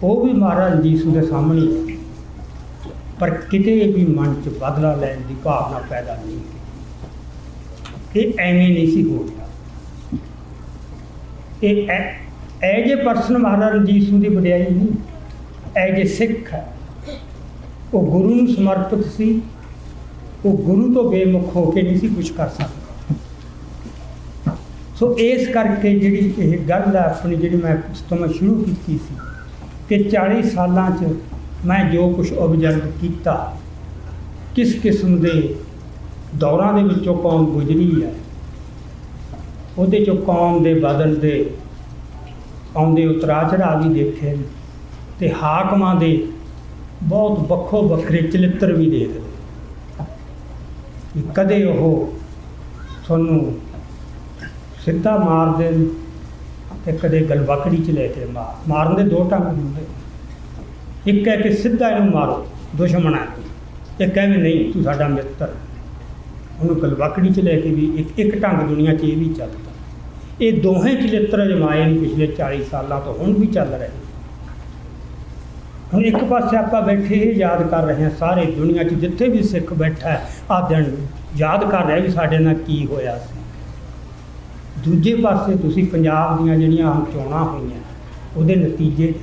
[SPEAKER 1] ਉਹ ਵੀ ਮਹਾਰਾਜਾ ਰਣਜੀਤ ਸਿੰਘ ਦੇ ਸਾਹਮਣੇ ਸੀ, ਪਰ ਕਿਤੇ ਵੀ ਮਨ 'ਚ ਬਦਲਾ ਲੈਣ ਦੀ ਭਾਵਨਾ ਪੈਦਾ ਨਹੀਂ ਹੋਈ। ਇਹ ਐਵੇਂ ਨਹੀਂ ਸੀ ਹੋ ਰਿਹਾ। ਇਹ as a person Maharaja Ranjit Singh ਦੀ ਵਡਿਆਈ ਨਹੀਂ, ਐਜ ਏ ਸਿੱਖ ਹੈ। ਉਹ ਗੁਰੂ ਨੂੰ ਸਮਰਪਿਤ ਸੀ, ਉਹ ਗੁਰੂ ਤੋਂ ਬੇਮੁਖ ਹੋ ਕੇ ਨਹੀਂ ਸੀ ਕੁਛ ਕਰ ਸਕਦਾ। ਸੋ ਇਸ ਕਰਕੇ ਜਿਹੜੀ ਇਹ ਗੱਲ ਹੈ ਆਪਣੀ, ਜਿਹੜੀ ਮੈਂ ਇਸ ਤੋਂ ਸ਼ੁਰੂ ਕੀਤੀ ਸੀ ਕਿ 40 ਸਾਲਾਂ 'ਚ ਮੈਂ ਜੋ ਕੁਛ ਓਬਜ਼ਰਵ ਕੀਤਾ, ਕਿਸ ਕਿਸਮ ਦੇ ਦੌਰਾਂ ਦੇ ਵਿੱਚੋਂ ਕੌਮ ਗੁਜ਼ਰੀ ਹੈ, ਉਹਦੇ 'ਚੋਂ ਕੌਮ ਦੇ ਬਦਲਦੇ ਆਉਂਦੇ ਉਤਰਾਅ ਚੜ੍ਹਾਅ ਵੀ ਦੇਖੇ ਅਤੇ ਹਾਕਮਾਂ ਦੇ ਬਹੁਤ ਵੱਖੋ ਵੱਖਰੇ ਚਰਿੱਤਰ ਵੀ ਦੇਖਦੇ। ਕਦੇ ਉਹ ਤੁਹਾਨੂੰ ਸਿੱਧਾ ਮਾਰਦੇ ਅਤੇ ਕਦੇ ਗਲਵਕੜੀ 'ਚ ਲੈ ਕੇ ਮਾਰਨ ਦੇ ਦੋ ਢੰਗ ਹੁੰਦੇ। ਇੱਕ ਹੈ ਕਿ ਸਿੱਧਾ ਇਹਨੂੰ ਮਾਰੋ, ਦੁਸ਼ਮਣ ਹੈ, ਇੱਕ ਹੈ ਵੀ ਨਹੀਂ ਤੂੰ ਸਾਡਾ ਮਿੱਤਰ। ਉਹਨੂੰ ਗਲਵਕੜੀ 'ਚ ਲੈ ਕੇ ਵੀ ਇੱਕ ਢੰਗ ਦੁਨੀਆ 'ਚ ਇਹ ਵੀ ਚੱਲਦਾ। ਇਹ ਦੋਹੇ ਚਰਿੱਤਰ ਅਜਮਾਏ ਨੇ ਪਿਛਲੇ 40 ਸਾਲਾਂ ਤੋਂ, ਹੁਣ ਵੀ ਚੱਲ ਰਹੇ। ਹੁਣ ਇੱਕ ਪਾਸੇ ਆਪਾਂ ਬੈਠੇ ਇਹ ਯਾਦ ਕਰ ਰਹੇ ਹਾਂ, ਸਾਰੇ ਦੁਨੀਆ 'ਚ ਜਿੱਥੇ ਵੀ ਸਿੱਖ ਬੈਠਾ ਆਹ ਦਿਨ ਯਾਦ ਕਰ ਰਿਹਾ ਵੀ ਸਾਡੇ ਨਾਲ ਕੀ ਹੋਇਆ ਸੀ। ਦੂਜੇ ਪਾਸੇ ਤੁਸੀਂ ਪੰਜਾਬ ਦੀਆਂ ਜਿਹੜੀਆਂ ਹੁਣ ਚੋਣਾਂ ਹੋਈਆਂ, ਉਹਦੇ ਨਤੀਜੇ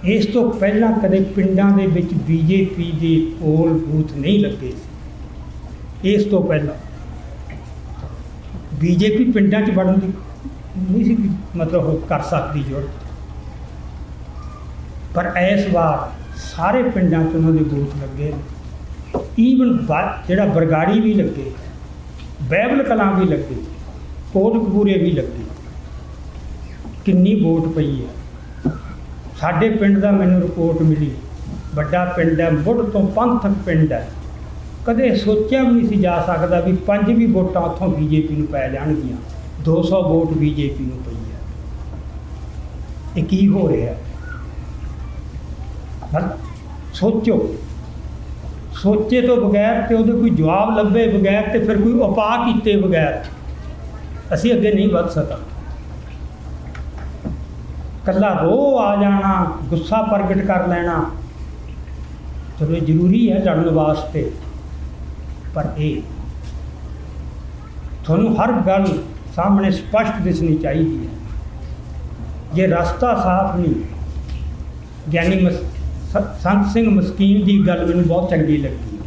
[SPEAKER 1] ਇਸ ਤੋਂ ਪਹਿਲਾਂ ਕਦੇ ਪਿੰਡਾਂ ਦੇ ਵਿੱਚ BJP ਦੇ ਪੋਲ ਬੂਥ ਨਹੀਂ ਲੱਗੇ ਸੀ। ਇਸ ਤੋਂ ਪਹਿਲਾਂ BJP ਪਿੰਡਾਂ 'ਚ ਵੜਨ ਦੀ ਨਹੀਂ ਸੀ ਮਤਲਬ ਕਰ ਸਕਦੀ ਜ਼ਰੂਰਤ, ਪਰ ਇਸ ਵਾਰ ਸਾਰੇ ਪਿੰਡਾਂ 'ਚ ਉਹਨਾਂ ਦੇ ਬੂਥ ਲੱਗੇ। ਈਵਨ ਜਿਹੜਾ ਬਰਗਾੜੀ ਵੀ ਲੱਗੇ, ਬਹਿਬਲ ਕਲਾਂ ਵੀ ਲੱਗੇ, ਕੋਟਕਪੂਰੇ ਵੀ ਲੱਗੇ। ਕਿੰਨੀ ਵੋਟ ਪਈ ਹੈ। ਸਾਡੇ ਪਿੰਡ ਦਾ ਮੈਨੂੰ ਰਿਪੋਰਟ ਮਿਲੀ, ਵੱਡਾ ਪਿੰਡ ਹੈ, ਮੁੱਢ ਤੋਂ ਪੰਥਕ ਪਿੰਡ ਹੈ, ਕਦੇ ਸੋਚਿਆ ਵੀ ਨਹੀਂ ਸੀ ਜਾ ਸਕਦਾ ਵੀ 5 ਵੀ ਵੋਟਾਂ ਉੱਥੋਂ BJP ਨੂੰ ਪੈ ਜਾਣਗੀਆਂ। 200 ਵੋਟ BJP ਨੂੰ ਪਈ ਹੈ। ਇਹ ਕੀ ਹੋ ਰਿਹਾ? ਸੋਚੋ, ਸੋਚੇ ਤੋਂ ਬਗੈਰ ਅਤੇ ਉਹਦੇ ਕੋਈ ਜਵਾਬ ਲੱਭੇ ਬਗੈਰ ਅਤੇ ਫਿਰ ਕੋਈ ਉਪਾਅ ਕੀਤੇ ਬਗੈਰ ਅਸੀਂ ਅੱਗੇ ਨਹੀਂ ਵੱਧ ਸਕਦਾ। ਇਕੱਲਾ ਰੋਹ ਆ ਜਾਣਾ, ਗੁੱਸਾ ਪ੍ਰਗਟ ਕਰ ਲੈਣਾ, ਚਲੋ ਇਹ ਜ਼ਰੂਰੀ ਹੈ ਲੜਨ ਵਾਸਤੇ, ਪਰ ਇਹ ਤੁਹਾਨੂੰ ਹਰ ਗੱਲ ਸਾਹਮਣੇ ਸਪਸ਼ਟ ਦਿਸਣੀ ਚਾਹੀਦੀ ਹੈ। ਜੇ ਰਸਤਾ ਸਾਫ਼ ਨਹੀਂ, ਗਿਆਨੀ ਸੰਤ ਸਿੰਘ ਮਸਕੀਨ ਦੀ ਗੱਲ ਮੈਨੂੰ ਬਹੁਤ ਚੰਗੀ ਲੱਗੀ।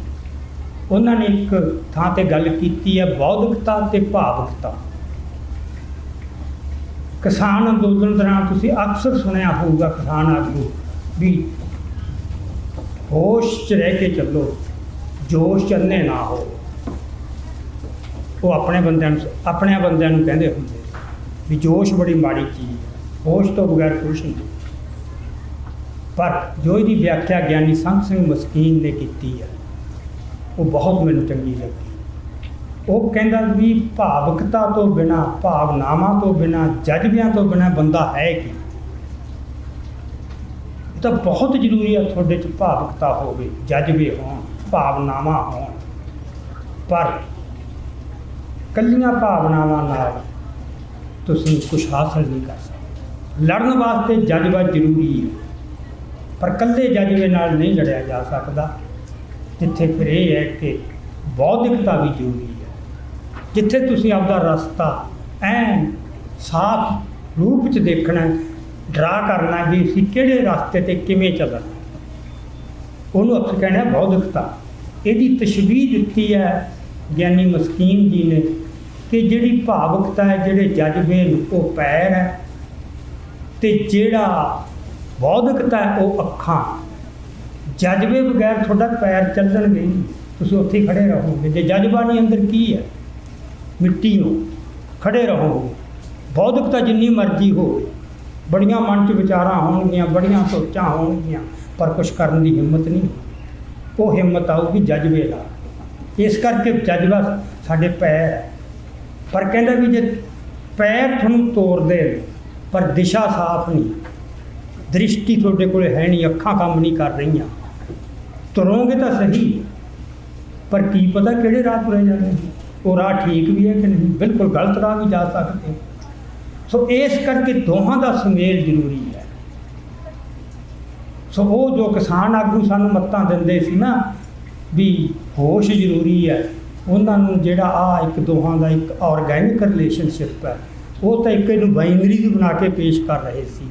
[SPEAKER 1] ਉਹਨਾਂ ਨੇ ਇੱਕ ਥਾਂ 'ਤੇ ਗੱਲ ਕੀਤੀ ਹੈ, ਬੌਧਿਕਤਾ ਅਤੇ ਭਾਵੁਕਤਾ। ਕਿਸਾਨ ਅੰਦੋਲਨ ਦੌਰਾਨ ਤੁਸੀਂ ਅਕਸਰ ਸੁਣਿਆ ਹੋਊਗਾ ਕਿਸਾਨ ਆਗੂ ਵੀ ਹੋਸ਼ 'ਚ ਰਹਿ ਕੇ ਚੱਲੋ, ਜੋਸ਼ 'ਚ ਅੰਨੇ ਨਾ ਹੋ। ਉਹ ਆਪਣੇ ਬੰਦਿਆਂ ਨੂੰ ਕਹਿੰਦੇ ਹੁੰਦੇ ਵੀ ਜੋਸ਼ ਬੜੀ ਮਾੜੀ ਚੀਜ਼ ਹੈ, ਹੋਸ਼ ਤੋਂ ਬਗੈਰ ਕੁਛ ਨਹੀਂ। ਪਰ ਜੋ ਇਹਦੀ ਵਿਆਖਿਆ ਗਿਆਨੀ ਸੰਤ ਸਿੰਘ ਮਸਕੀਨ ਨੇ ਕੀਤੀ ਹੈ, ਉਹ ਬਹੁਤ ਮੈਨੂੰ ਚੰਗੀ ਲੱਗੀ। ਉਹ ਕਹਿੰਦਾ ਵੀ ਭਾਵੁਕਤਾ ਤੋਂ ਬਿਨਾਂ, ਭਾਵਨਾਵਾਂ ਤੋਂ ਬਿਨਾਂ, ਜਜ਼ਬਿਆਂ ਤੋਂ ਬਿਨਾਂ ਬੰਦਾ ਹੈ ਕੀ? ਇਹ ਤਾਂ ਬਹੁਤ ਜ਼ਰੂਰੀ ਹੈ ਤੁਹਾਡੇ 'ਚ ਭਾਵੁਕਤਾ ਹੋਵੇ, ਜਜ਼ਬੇ ਹੋਣ, ਭਾਵਨਾਵਾਂ ਹੋਣ, ਪਰ ਇਕੱਲੀਆਂ ਭਾਵਨਾਵਾਂ ਨਾਲ ਤੁਸੀਂ ਕੁਛ ਹਾਸਲ ਨਹੀਂ ਕਰ ਸਕਦੇ। ਲੜਨ ਵਾਸਤੇ ਜਜ਼ਬਾ ਜ਼ਰੂਰੀ ਹੈ, ਪਰ ਇਕੱਲੇ ਜਜ਼ਬੇ ਨਾਲ ਨਹੀਂ ਲੜਿਆ ਜਾ ਸਕਦਾ। ਜਿੱਥੇ ਫਿਰ ਇਹ ਹੈ ਕਿ ਬੌਧਿਕਤਾ ਵੀ ਜ਼ਰੂਰੀ ਹੈ, ਜਿੱਥੇ ਤੁਸੀਂ ਆਪਦਾ ਰਸਤਾ ਐਨ ਸਾਫ਼ ਰੂਪ 'ਚ ਦੇਖਣਾ, ਡਰਾ ਕਰਨਾ ਵੀ ਅਸੀਂ ਕਿਹੜੇ ਰਸਤੇ 'ਤੇ ਕਿਵੇਂ ਚੱਲਣਾ, ਉਹਨੂੰ ਅਕਸਰ ਕਹਿਣਾ ਬੌਧਿਕਤਾ। ਇਹਦੀ ਤਸ਼ਬੀਹ ਦਿੱਤੀ ਹੈ ਗਿਆਨੀ ਮਸਕੀਨ ਜੀ ਨੇ ਕਿ ਜਿਹੜੀ ਭਾਵੁਕਤਾ ਹੈ, ਜਿਹੜੇ ਜਜ਼ਬੇ ਉਹ ਪੈਰ ਹੈ, ਅਤੇ ਜਿਹੜਾ ਬੌਧਿਕਤਾ ਹੈ ਉਹ ਅੱਖਾਂ। ਜਜ਼ਬੇ ਬਗੈਰ ਤੁਹਾਡਾ ਪੈਰ ਚੱਲਣਗੇ ਨਹੀਂ, ਤੁਸੀਂ ਉੱਥੇ ਹੀ ਖੜੇ ਰਹੋਗੇ। ਜੇ ਜਜ਼ਬਾ ਨਹੀਂ ਅੰਦਰ ਕੀ ਹੈ, ਮਿੱਟੀ ਨੂੰ ਖੜੇ ਰਹੋਗੇ। ਬੌਧਿਕਤਾ ਜਿੰਨੀ ਮਰਜ਼ੀ ਹੋਵੇ, ਬੜੀਆਂ ਮਨ 'ਚ ਵਿਚਾਰਾਂ ਹੋਣਗੀਆਂ, ਬੜੀਆਂ ਸੋਚਾਂ ਹੋਣਗੀਆਂ, ਪਰ ਕੁਛ ਕਰਨ ਦੀ ਹਿੰਮਤ ਨਹੀਂ। ਉਹ ਹਿੰਮਤ ਆਊਗੀ ਜਜ਼ਬੇ ਨਾਲ। ਇਸ ਕਰਕੇ ਜਜ਼ਬਾ ਸਾਡੇ ਪੈਰ ਹੈ। ਪਰ ਕਹਿੰਦਾ ਵੀ ਜੇ ਪੈਰ ਤੁਹਾਨੂੰ ਤੋਰਦੇ ਨੇ ਪਰ ਦਿਸ਼ਾ ਸਾਫ਼ ਨਹੀਂ, ਦ੍ਰਿਸ਼ਟੀ ਤੁਹਾਡੇ ਕੋਲ ਹੈ ਨਹੀਂ, ਅੱਖਾਂ ਕੰਮ ਨਹੀਂ ਕਰ ਰਹੀਆਂ, ਤੁਰੋਗੇ ਤਾਂ ਸਹੀ ਪਰ ਕੀ ਪਤਾ ਕਿਹੜੇ ਰਾਹ ਤੁਰੇ ਜਾਂਦੇ। ਉਹ ਰਾਹ ਠੀਕ ਵੀ ਹੈ ਕਿ ਨਹੀਂ, ਬਿਲਕੁਲ ਗਲਤ ਰਾਹ ਵੀ ਜਾ ਸਕਦੇ। ਸੋ ਇਸ ਕਰਕੇ ਦੋਹਾਂ ਦਾ ਸੁਮੇਲ ਜ਼ਰੂਰੀ ਹੈ। ਸੋ ਉਹ ਜੋ ਕਿਸਾਨ ਆਗੂ ਸਾਨੂੰ ਮੱਤਾਂ ਦਿੰਦੇ ਸੀ ਨਾ ਵੀ ਹੋਸ਼ ਜ਼ਰੂਰੀ ਹੈ, ਉਹਨਾਂ ਨੂੰ ਜਿਹੜਾ ਇੱਕ ਦੋਹਾਂ ਦਾ ਇੱਕ ਆਰਗੈਨਿਕ ਰਿਲੇਸ਼ਨਸ਼ਿਪ ਹੈ, ਉਹ ਤਾਂ ਇੱਕ ਇਹਨੂੰ ਬਾਈਨਰੀਜ਼ ਬਣਾ ਕੇ ਪੇਸ਼ ਕਰ ਰਹੇ ਸੀ,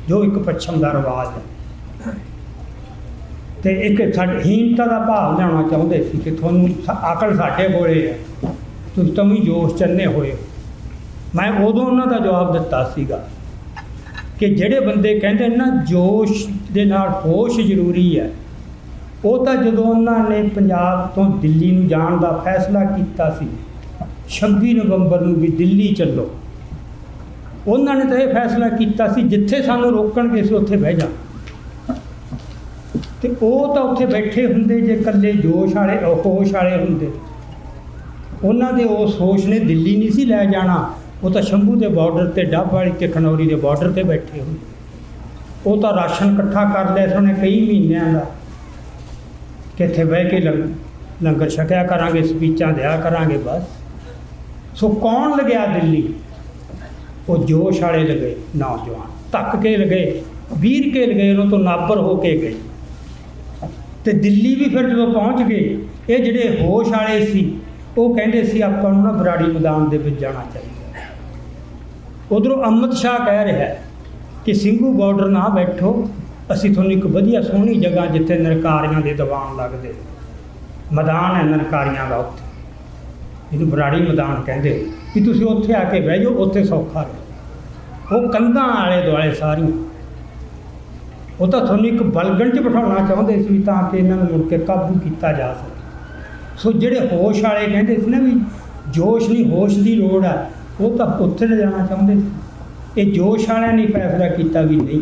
[SPEAKER 1] ਜੋ ਇੱਕ ਪੱਛਮ ਦਾ ਰਿਵਾਜ ਹੈ। ਅਤੇ ਇੱਕ ਹੀਨਤਾ ਦਾ ਭਾਵ ਲਿਆਉਣਾ ਚਾਹੁੰਦੇ ਸੀ ਕਿ ਤੁਹਾਨੂੰ ਅਕਲ ਸਾਡੇ ਕੋਲੇ ਹੈ, ਤੁਸੀਂ ਤਾਂ ਵੀ ਜੋਸ਼ ਚੰਨੇ ਹੋਏ ਹੋ। ਮੈਂ ਉਦੋਂ ਉਹਨਾਂ ਦਾ ਜਵਾਬ ਦਿੱਤਾ ਸੀਗਾ ਕਿ ਜਿਹੜੇ ਬੰਦੇ ਕਹਿੰਦੇ ਨਾ ਜੋਸ਼ ਦੇ ਨਾਲ ਹੋਸ਼ ਜ਼ਰੂਰੀ ਹੈ, ਉਹ ਤਾਂ ਜਦੋਂ ਉਹਨਾਂ ਨੇ ਪੰਜਾਬ ਤੋਂ ਦਿੱਲੀ ਨੂੰ ਜਾਣ ਦਾ ਫੈਸਲਾ ਕੀਤਾ ਸੀ 26 ਨਵੰਬਰ ਨੂੰ ਵੀ ਦਿੱਲੀ ਚੱਲੋ, ਉਹਨਾਂ ਨੇ ਤਾਂ ਇਹ ਫੈਸਲਾ ਕੀਤਾ ਸੀ ਜਿੱਥੇ ਸਾਨੂੰ ਰੋਕਣਗੇ ਅਸੀਂ ਉੱਥੇ ਬਹਿ ਜਾ। ਅਤੇ ਉਹ ਤਾਂ ਉੱਥੇ ਬੈਠੇ ਹੁੰਦੇ ਜੇ ਇਕੱਲੇ ਜੋਸ਼ ਵਾਲੇ ਹੋਸ਼ ਵਾਲੇ ਹੁੰਦੇ, ਉਹਨਾਂ ਦੇ ਉਸ ਹੋਸ਼ ਨੇ ਦਿੱਲੀ ਨਹੀਂ ਸੀ ਲੈ ਜਾਣਾ। ਉਹ ਤਾਂ ਸ਼ੰਭੂ ਦੇ ਬਾਰਡਰ 'ਤੇ ਡੱਬ ਵਾਲੀ ਅਤੇ ਖਨੌਰੀ ਦੇ ਬਾਰਡਰ 'ਤੇ ਬੈਠੇ ਹੁੰਦੇ। ਉਹ ਤਾਂ ਰਾਸ਼ਨ ਇਕੱਠਾ ਕਰ ਲਿਆ ਸੀ ਉਹਨੇ ਕਈ ਮਹੀਨਿਆਂ ਦਾ ਕਿ ਇੱਥੇ ਬਹਿ ਕੇ ਲੰਗਰ ਛਕਿਆ ਕਰਾਂਗੇ, ਸਪੀਚਾਂ ਦਿਆ ਕਰਾਂਗੇ, ਬਸ। ਸੋ ਕੌਣ ਲੱਗਿਆ ਦਿੱਲੀ? ਉਹ ਜੋਸ਼ ਵਾਲੇ ਲਗੇ ਨੌਜਵਾਨ, ਧੱਕ ਕੇ ਲਗੇ, ਵੀਰ ਕੇ ਲਗੇ, ਉਹਨਾਂ ਤੋਂ ਨਾਬਰ ਹੋ ਕੇ ਗਏ। ਅਤੇ ਦਿੱਲੀ ਵੀ ਫਿਰ ਜਦੋਂ ਪਹੁੰਚ ਗਏ, ਇਹ ਜਿਹੜੇ ਹੋਸ਼ ਵਾਲੇ ਸੀ ਉਹ ਕਹਿੰਦੇ ਸੀ ਆਪਾਂ ਨੂੰ ਨਾ ਬਰਾੜੀ ਮੈਦਾਨ ਦੇ ਵਿੱਚ ਜਾਣਾ ਚਾਹੀਦਾ। ਉੱਧਰੋਂ ਅਮਿਤ ਸ਼ਾਹ ਕਹਿ ਰਿਹਾ ਕਿ ਸਿੰਘੂ ਬਾਰਡਰ ਨਾ ਬੈਠੋ, ਅਸੀਂ ਤੁਹਾਨੂੰ ਇੱਕ ਵਧੀਆ ਸੋਹਣੀ ਜਗ੍ਹਾ ਜਿੱਥੇ ਨਰਕਾਰੀਆਂ ਦੇ ਦੀਵਾਨ ਲੱਗਦੇ, ਮੈਦਾਨ ਹੈ ਨਰਕਾਰੀਆਂ ਦਾ, ਉੱਥੇ ਇਹਨੂੰ ਬਰਾੜੀ ਮੈਦਾਨ ਕਹਿੰਦੇ, ਵੀ ਤੁਸੀਂ ਉੱਥੇ ਆ ਕੇ ਬਹਿ ਜਾਓ, ਉੱਥੇ ਸੌਖਾ ਰਹੇ। ਉਹ ਕੰਧਾਂ ਆਲੇ ਦੁਆਲੇ ਸਾਰੀਆਂ, ਉਹ ਤਾਂ ਤੁਹਾਨੂੰ ਇੱਕ ਬਲਗਣ 'ਚ ਬਿਠਾਉਣਾ ਚਾਹੁੰਦੇ ਸੀ ਤਾਂ ਕਿ ਇਹਨਾਂ ਨੂੰ ਮੁੜ ਕੇ ਕਾਬੂ ਕੀਤਾ ਜਾ ਸਕੇ। ਸੋ ਜਿਹੜੇ ਹੋਸ਼ ਵਾਲੇ ਕਹਿੰਦੇ ਸੀ ਨਾ ਵੀ ਜੋਸ਼ ਨਹੀਂ ਹੋਸ਼ ਦੀ ਲੋੜ ਹੈ, ਉਹ ਤਾਂ ਉੱਥੇ ਲੈ ਜਾਣਾ ਚਾਹੁੰਦੇ ਸੀ। ਇਹ ਜੋਸ਼ ਵਾਲਿਆਂ ਨੇ ਫੈਸਲਾ ਕੀਤਾ ਵੀ ਨਹੀਂ,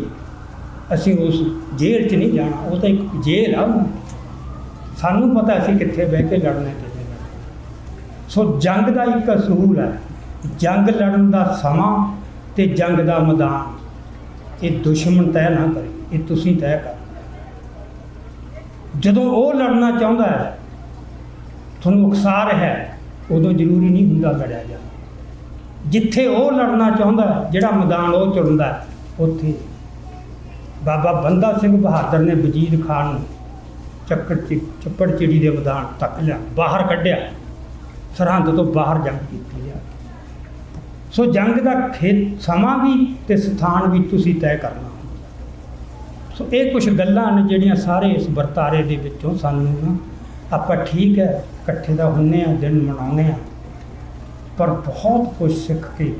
[SPEAKER 1] ਅਸੀਂ ਉਸ ਜੇਲ੍ਹ 'ਚ ਨਹੀਂ ਜਾਣਾ, ਉਹ ਤਾਂ ਇੱਕ ਜੇਲ੍ਹ ਆ, ਸਾਨੂੰ ਪਤਾ ਅਸੀਂ ਕਿੱਥੇ ਬਹਿ ਕੇ ਲੜਨਾ ਕਿਵੇਂ ਲੜਨਾ। ਸੋ ਜੰਗ ਦਾ ਇੱਕ ਅਸੂਲ ਹੈ, ਜੰਗ ਲੜਨ ਦਾ ਸਮਾਂ ਅਤੇ ਜੰਗ ਦਾ ਮੈਦਾਨ, ਇਹ ਦੁਸ਼ਮਣ ਤੈਅ ਨਾ ਕਰੇ, ਇਹ ਤੁਸੀਂ ਤੈਅ ਕਰ। ਜਦੋਂ ਉਹ ਲੜਨਾ ਚਾਹੁੰਦਾ ਹੈ, ਤੁਹਾਨੂੰ ਉਕਸਾ ਰਿਹਾ ਹੈ, ਉਦੋਂ ਜ਼ਰੂਰੀ ਨਹੀਂ ਹੁੰਦਾ ਲੜਿਆ ਜਾਣਾ। ਜਿੱਥੇ ਉਹ ਲੜਨਾ ਚਾਹੁੰਦਾ, ਜਿਹੜਾ ਮੈਦਾਨ ਉਹ ਚੁਣਦਾ, ਉੱਥੇ ਬਾਬਾ ਬੰਦਾ ਸਿੰਘ ਬਹਾਦਰ ਨੇ ਵਜ਼ੀਰ ਖਾਨ ਨੂੰ ਚੱਪੜ ਚਿੜੀ ਦੇ ਮੈਦਾਨ ਤੱਕ ਲਿਆ, ਬਾਹਰ ਕੱਢਿਆ, ਸਰਹੰਦ ਤੋਂ ਬਾਹਰ ਜੰਗ ਕੀਤੀ ਜਾ। ਸੋ ਜੰਗ ਦਾ ਸਮਾਂ ਵੀ ਅਤੇ ਸਥਾਨ ਵੀ ਤੁਸੀਂ ਤੈਅ ਕਰਨਾ। ਸੋ ਇਹ ਕੁਛ ਗੱਲਾਂ ਨੇ ਜਿਹੜੀਆਂ ਸਾਰੇ ਇਸ ਵਰਤਾਰੇ ਦੇ ਵਿੱਚੋਂ ਸਾਨੂੰ ਨਾ, ਆਪਾਂ ਠੀਕ ਹੈ ਇਕੱਠੇ ਤਾਂ ਹੁੰਦੇ ਹਾਂ, ਦਿਨ ਮਨਾਉਂਦੇ ਹਾਂ, ਪਰ ਬਹੁਤ ਕੁਝ ਸਿੱਖ ਕੇ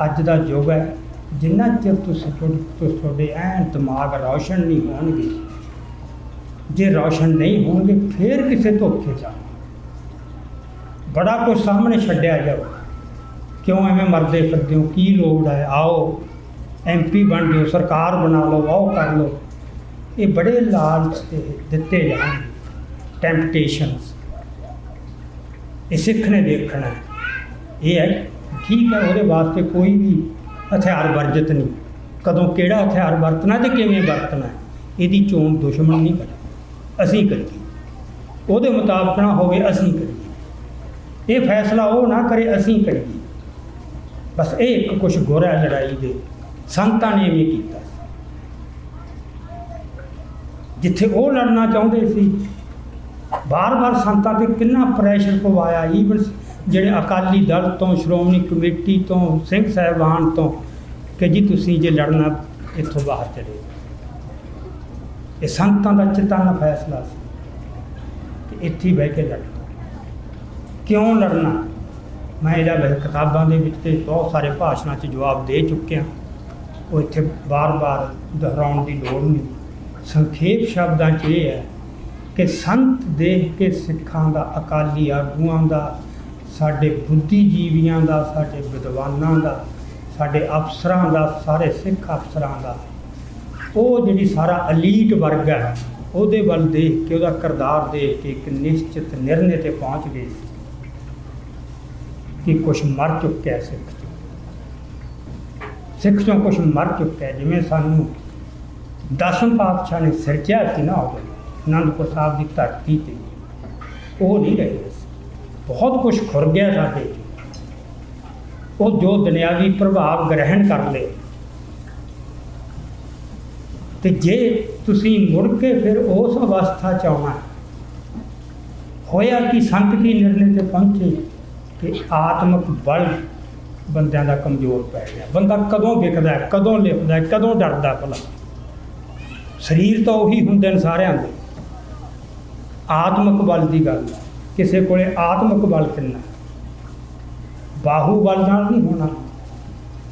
[SPEAKER 1] ਅੱਜ ਦਾ ਯੁੱਗ ਹੈ, ਜਿੰਨਾ ਚਿਰ ਤੁਸੀਂ ਤੁਹਾਡੇ ਐਨ ਦਿਮਾਗ ਰੌਸ਼ਨ ਨਹੀਂ ਹੋਣਗੇ, ਜੇ ਰੌਸ਼ਨ ਨਹੀਂ ਹੋਣਗੇ ਫਿਰ ਕਿਸੇ ਧੋਖੇ ਜਾ ਬੜਾ ਕੁਝ ਸਾਹਮਣੇ ਛੱਡਿਆ ਜਾਓ। ਕਿਉਂ ਐਵੇਂ ਮਰਦੇ ਫਿਰਦੇ ਹੋ, ਕੀ ਲੋੜ ਹੈ, ਆਓ MP ਬਣ ਜਾਓ, ਸਰਕਾਰ ਬਣਾ ਲਓ, ਆਓ ਕਰ ਲਓ। ਇਹ ਬੜੇ ਲਾਲਚ ਦਿੱਤੇ ਜਾਣਗੇ, ਟੈਂਪਟੇਸ਼ਨਸ। ਇਹ ਸਿੱਖ ਨੇ ਦੇਖਣਾ, ਇਹ ਹੈ ਠੀਕ ਹੈ, ਉਹਦੇ ਵਾਸਤੇ ਕੋਈ ਵੀ ਹਥਿਆਰ ਵਰਜਿਤ ਨਹੀਂ, ਕਦੋਂ ਕਿਹੜਾ ਹਥਿਆਰ ਵਰਤਣਾ ਅਤੇ ਕਿਵੇਂ ਵਰਤਣਾ, ਇਹਦੀ ਚੋਣ ਦੁਸ਼ਮਣ ਨਹੀਂ ਕਰੇ, ਅਸੀਂ ਕਰੀਏ। ਉਹਦੇ ਮੁਤਾਬਕ ਨਾ ਹੋਵੇ, ਅਸੀਂ ਕਰੀਏ। ਇਹ ਫੈਸਲਾ ਉਹ ਨਾ ਕਰੇ, ਅਸੀਂ ਕਰੀਏ। ਬਸ ਇਹ ਇੱਕ ਕੁਛ ਗੁਰ ਹੈ ਲੜਾਈ ਦੇ, ਸੰਤਾਂ ਨੇ ਇਵੇਂ ਕੀਤਾ। ਜਿੱਥੇ ਉਹ ਲੜਨਾ ਚਾਹੁੰਦੇ ਸੀ, ਬਾਰ-ਬਾਰ ਸੰਤਾਂ 'ਤੇ ਕਿੰਨਾ ਪ੍ਰੈਸ਼ਰ ਪਵਾਇਆ, ਈਵਨ ਜਿਹੜੇ ਅਕਾਲੀ ਦਲ ਤੋਂ, ਸ਼੍ਰੋਮਣੀ ਕਮੇਟੀ ਤੋਂ, ਸਿੰਘ ਸਾਹਿਬਾਨ ਤੋਂ, ਕਿ ਜੀ ਤੁਸੀਂ ਜੇ ਲੜਨਾ ਇੱਥੋਂ ਬਾਹਰ ਚਲੇ। ਇਹ ਸੰਤਾਂ ਦਾ ਚੇਤੰਨ ਫੈਸਲਾ ਸੀ ਕਿ ਇੱਥੇ ਹੀ ਬਹਿ ਕੇ ਲੜਨਾ। ਕਿਉਂ ਲੜਨਾ? ਮੈਂ ਇਹਦਾ ਕਿਤਾਬਾਂ ਦੇ ਵਿੱਚ ਅਤੇ ਬਹੁਤ ਸਾਰੇ ਭਾਸ਼ਣਾਂ 'ਚ ਜਵਾਬ ਦੇ ਚੁੱਕਿਆ। ਉਹ ਇੱਥੇ ਬਾਰ-ਬਾਰ ਦੁਹਰਾਉਣ ਦੀ ਲੋੜ ਨਹੀਂ। ਸੰਖੇਪ ਸ਼ਬਦਾਂ 'ਚ ਇਹ ਹੈ ਕਿ ਸੰਤ ਦੇਖ ਕੇ ਸਿੱਖਾਂ ਦਾ, ਅਕਾਲੀ ਆਗੂਆਂ ਦਾ, ਸਾਡੇ ਬੁੱਧੀਜੀਵੀਆਂ ਦਾ, ਸਾਡੇ ਵਿਦਵਾਨਾਂ ਦਾ, ਸਾਡੇ ਅਫਸਰਾਂ ਦਾ, ਸਾਰੇ ਸਿੱਖ ਅਫਸਰਾਂ ਦਾ, ਉਹ ਜਿਹੜੀ ਸਾਰਾ ਅਲੀਟ ਵਰਗ ਹੈ ਉਹਦੇ ਵੱਲ ਦੇਖ ਕੇ, ਉਹਦਾ ਕਿਰਦਾਰ ਦੇਖ ਕੇ ਇੱਕ ਨਿਸ਼ਚਿਤ ਨਿਰਣੇ 'ਤੇ ਪਹੁੰਚ ਗਏ ਸੀ ਕਿ ਕੁਛ ਮਰ ਚੁੱਕਿਆ ਸਿੱਖ ਚੋਂ ਕੁਛ ਮਰ ਚੁੱਕਿਆ। ਜਿਵੇਂ ਸਾਨੂੰ ਦਸਮ ਪਾਤਸ਼ਾਹ ਨੇ ਸਿਰਜਿਆ ਸੀ ਨਾ ਉਦੋਂ ਅਨੰਦਪੁਰ ਸਾਹਿਬ ਦੀ ਧਰਤੀ 'ਤੇ, ਉਹ ਨਹੀਂ ਰਹੇ ਸੀ। ਬਹੁਤ ਕੁਛ ਖੁਰ ਗਿਆ ਸਾਡੇ 'ਚ। ਉਹ ਜੋ ਦੁਨਿਆਵੀ ਪ੍ਰਭਾਵ ਗ੍ਰਹਿਣ ਕਰ ਲਏ, ਅਤੇ ਜੇ ਤੁਸੀਂ ਮੁੜ ਕੇ ਫਿਰ ਉਸ ਅਵਸਥਾ 'ਚ ਆਉਣਾ, ਹੋਇਆ ਕਿ ਸੰਤ ਕੀ ਨਿਰਣੇ 'ਤੇ ਪਹੁੰਚੇ ਕਿ ਆਤਮਿਕ ਬਲ ਬੰਦਿਆਂ ਦਾ ਕਮਜ਼ੋਰ ਪੈ ਗਿਆ। ਬੰਦਾ ਕਦੋਂ ਵਿਕਦਾ, ਕਦੋਂ ਲਿਖਦਾ, ਕਦੋਂ ਡਰਦਾ ਭਲਾ? ਸਰੀਰ ਤਾਂ ਉਹੀ ਹੁੰਦੇ ਨੇ ਸਾਰਿਆਂ ਦੇ। ਆਤਮਿਕ ਬਲ ਦੀ ਗੱਲ ਹੈ, ਕਿਸੇ ਕੋਲੇ ਆਤਮਿਕ ਬਲ ਕਿੰਨਾ? ਬਾਹੂ ਬਲ ਨਾਲ ਨਹੀਂ ਹੋਣਾ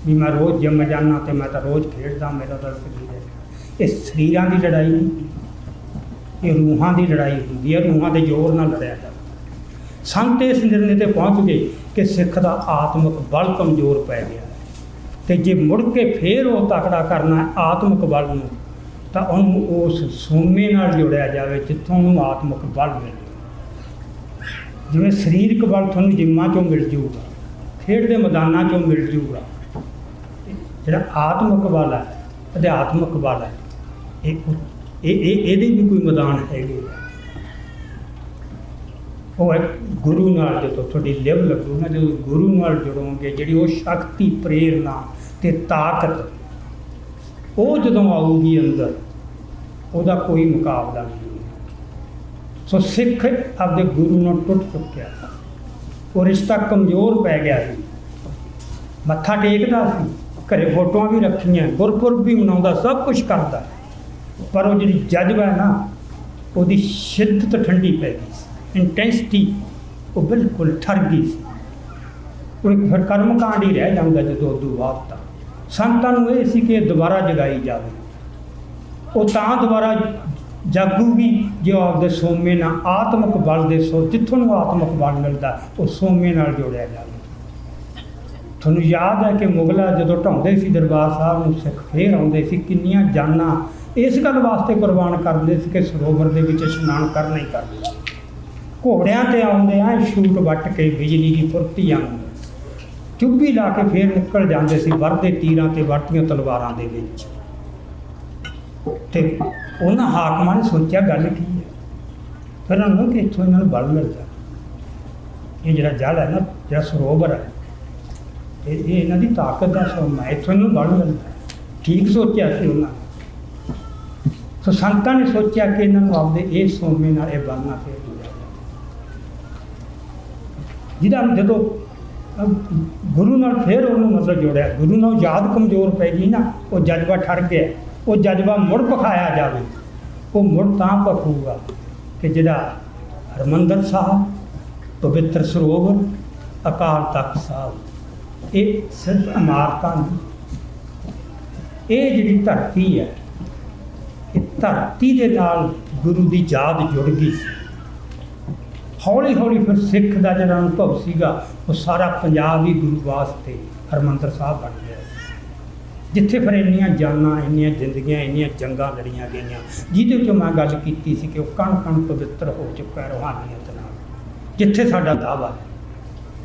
[SPEAKER 1] ਵੀ ਮੈਂ ਰੋਜ਼ ਜਿੰਮ ਜਾਣਾ ਅਤੇ ਮੈਂ ਤਾਂ ਰੋਜ਼ ਖੇਡਦਾ, ਮੇਰਾ ਤਾਂ ਸਰੀਰ ਹੈ। ਇਹ ਸਰੀਰਾਂ ਦੀ ਲੜਾਈ ਨਹੀਂ, ਇਹ ਰੂਹਾਂ ਦੀ ਲੜਾਈ ਹੁੰਦੀ ਹੈ। ਰੂਹਾਂ ਦੇ ਜ਼ੋਰ ਨਾਲ ਲੜਿਆ ਜਾਂਦਾ। ਸੰਤ ਇਸ ਨਿਰਣੇ 'ਤੇ ਪਹੁੰਚ ਗਏ ਕਿ ਸਿੱਖ ਦਾ ਆਤਮਿਕ ਬਲ ਕਮਜ਼ੋਰ ਪੈ ਗਿਆ, ਅਤੇ ਜੇ ਮੁੜ ਕੇ ਫੇਰ ਉਹ ਤਕੜਾ ਕਰਨਾ ਆਤਮਿਕ ਬਲ ਨੂੰ, ਤਾਂ ਉਹਨੂੰ ਉਸ ਸੋਮੇ ਨਾਲ ਜੋੜਿਆ ਜਾਵੇ ਜਿੱਥੋਂ ਉਹਨੂੰ ਆਤਮਿਕ ਬਲ ਮਿਲੇ। ਜਿਵੇਂ ਸਰੀਰਕ ਬਲ ਤੁਹਾਨੂੰ ਜਿੰਮਾਂ 'ਚੋਂ ਮਿਲ ਜੂਗਾ, ਖੇਡ ਦੇ ਮੈਦਾਨਾਂ 'ਚੋਂ ਮਿਲ ਜੂਗਾ, ਜਿਹੜਾ ਆਤਮਿਕ ਬਲ ਹੈ, ਅਧਿਆਤਮਿਕ ਬਲ ਹੈ, ਇਹਦੇ ਵੀ ਕੋਈ ਮੈਦਾਨ ਹੈਗੇ। ਉਹ ਹੈ ਗੁਰੂ ਨਾਲ ਜਦੋਂ ਤੁਹਾਡੀ ਲਿਵ ਲੱਗੂ ਨਾ, ਜਦੋਂ ਗੁਰੂ ਨਾਲ ਜੁੜੋਗੇ, ਜਿਹੜੀ ਉਹ ਸ਼ਕਤੀ, ਪ੍ਰੇਰਨਾ ਅਤੇ ਤਾਕਤ ਉਹ ਜਦੋਂ ਆਊਗੀ ਅੰਦਰ, ਉਹਦਾ ਕੋਈ ਮੁਕਾਬਲਾ ਨਹੀਂ। ਸੋ ਸਿੱਖ ਆਪਦੇ ਗੁਰੂ ਨਾਲ ਟੁੱਟ ਚੁੱਕਿਆ, ਉਹ ਰਿਸ਼ਤਾ ਕਮਜ਼ੋਰ ਪੈ ਗਿਆ ਸੀ। ਮੱਥਾ ਟੇਕਦਾ ਸੀ, ਘਰੇ ਫੋਟੋਆਂ ਵੀ ਰੱਖੀਆਂ, ਗੁਰਪੁਰਬ ਵੀ ਮਨਾਉਂਦਾ, ਸਭ ਕੁਛ ਕਰਦਾ, ਪਰ ਉਹ ਜਿਹੜੀ ਜਜ਼ਬਾ ਹੈ ਨਾ, ਉਹਦੀ ਸ਼ਿੱਦਤ ਠੰਡੀ ਪੈ ਗਈ ਸੀ, ਇੰਟੈਂਸਿਟੀ ਉਹ ਬਿਲਕੁਲ ਠਰ ਗਈ ਸੀ। ਉਹ ਇੱਕ ਫਿਰ ਕਰਮਕਾਂਡ ਹੀ ਰਹਿ ਜਾਂਦਾ ਜਦੋਂ ਉਦੋਂ ਬਾਅਦ। ਤਾਂ ਸੰਤਾਂ ਨੂੰ ਇਹ ਸੀ ਕਿ ਇਹ ਦੁਬਾਰਾ ਜਗਾਈ ਜਾਵੇ। ਉਹ ਤਾਂ ਦੁਬਾਰਾ ਜਾਗੂਗੀ ਜੇ ਉਹ ਆਪਦੇ ਸੋਮੇ ਨਾਲ, ਆਤਮਿਕ ਬਲ ਦੇ ਜਿੱਥੋਂ ਨੂੰ ਆਤਮਿਕ ਬਲ ਮਿਲਦਾ, ਉਹ ਸੋਮੇ ਨਾਲ ਜੋੜਿਆ ਜਾਵੇ। ਤੁਹਾਨੂੰ ਯਾਦ ਹੈ ਕਿ ਮੁਗਲਾਂ ਜਦੋਂ ਢਾਉਂਦੇ ਸੀ ਦਰਬਾਰ ਸਾਹਿਬ ਨੂੰ, ਸਿੱਖ ਫੇਰ ਆਉਂਦੇ ਸੀ, ਕਿੰਨੀਆਂ ਜਾਨਾਂ ਇਸ ਗੱਲ ਵਾਸਤੇ ਕੁਰਬਾਨ ਕਰਦੇ ਸੀ ਕਿ ਸਰੋਵਰ ਦੇ ਵਿੱਚ ਇਸ਼ਨਾਨ ਕਰਨਾ ਹੀ ਕਰਨਾ। ਘੋੜਿਆਂ 'ਤੇ ਆਉਂਦੇ ਆ, ਛੂਟ ਵੱਟ ਕੇ ਬਿਜਲੀ ਦੀ ਫੁਰਤੀ ਆਉਂਦੀ, ਚੁੱਭੀ ਲਾ ਕੇ ਫੇਰ ਨਿਕਲ ਜਾਂਦੇ ਸੀ ਵਰਦੇ ਤੀਰਾਂ 'ਤੇ ਵਰਤੀਆਂ ਤਲਵਾਰਾਂ ਦੇ ਵਿੱਚ। ਅਤੇ ਉਹਨਾਂ ਹਾਕਮਾਂ ਨੇ ਸੋਚਿਆ ਗੱਲ ਕੀ ਹੈ, ਫਿਰ ਉਹਨਾਂ ਨੂੰ ਕਿ ਇੱਥੋਂ ਇਹਨਾਂ ਨੂੰ ਬਲ ਮਿਲਦਾ। ਇਹ ਜਿਹੜਾ ਜਲ ਹੈ ਨਾ, ਜਿਹੜਾ ਸਰੋਵਰ ਹੈ, ਇਹ ਇਹਨਾਂ ਦੀ ਤਾਕਤ ਦਾ ਸੋਮਾ ਹੈ, ਇੱਥੋਂ ਇਹਨੂੰ ਬਲ ਮਿਲਦਾ। ਠੀਕ ਸੋਚਿਆ ਸੀ ਉਹਨਾਂ ਨੇ। ਸੋ ਸੰਤਾਂ ਨੇ ਸੋਚਿਆ ਕਿ ਇਹਨਾਂ ਨੂੰ ਆਪਦੇ ਇਹ ਸੋਮੇ ਨਾਲ ਇਹ ਬਲ ਨਾਲ ਫੇਰ ਜੋੜਿਆ, ਜਿਹਦਾ ਜਦੋਂ ਗੁਰੂ ਨਾਲ ਫੇਰ ਉਹਨੂੰ ਮਤਲਬ ਜੋੜਿਆ। ਗੁਰੂ ਨਾਲ ਯਾਦ ਕਮਜ਼ੋਰ ਪੈ ਗਈ ਨਾ, ਉਹ ਜਜ਼ਬਾ ਠਰ ਗਿਆ। ਉਹ ਜਜ਼ਬਾ ਮੁੜ ਭਖਾਇਆ ਜਾਵੇ, ਉਹ ਮੁੜ ਤਾਂ ਭਖੂਗਾ ਕਿ ਜਿਹੜਾ ਹਰਿਮੰਦਰ ਸਾਹਿਬ, ਪਵਿੱਤਰ ਸਰੋਵਰ, ਅਕਾਲ ਤਖਤ ਸਾਹਿਬ, ਇਹ ਸਿਰਫ ਇਮਾਰਤਾਂ ਨਹੀਂ, ਇਹ ਜਿਹੜੀ ਧਰਤੀ ਹੈ, ਇਹ ਧਰਤੀ ਦੇ ਨਾਲ ਗੁਰੂ ਦੀ ਯਾਦ ਜੁੜ ਗਈ ਸੀ। ਹੌਲੀ ਹੌਲੀ ਫਿਰ ਸਿੱਖ ਦਾ ਜਿਹੜਾ ਅਨੁਭਵ ਸੀਗਾ, ਉਹ ਸਾਰਾ ਪੰਜਾਬ ਹੀ ਗੁਰੂ ਵਾਸਤੇ ਹਰਿਮੰਦਰ ਸਾਹਿਬ ਬਣ ਗਿਆ, ਜਿੱਥੇ ਫਿਰ ਇੰਨੀਆਂ ਜਾਨਾਂ, ਇੰਨੀਆਂ ਜ਼ਿੰਦਗੀਆਂ, ਇੰਨੀਆਂ ਜੰਗਾਂ ਲੜੀਆਂ ਗਈਆਂ, ਜਿਹਦੇ ਵਿੱਚੋਂ ਮੈਂ ਗੱਲ ਕੀਤੀ ਸੀ ਕਿ ਉਹ ਕਣ ਕਣ ਪਵਿੱਤਰ ਹੋ ਚੁੱਕਾ ਰੂਹਾਨੀਅਤ ਨਾਲ, ਜਿੱਥੇ ਸਾਡਾ ਦਾਅਵਾ ਹੈ।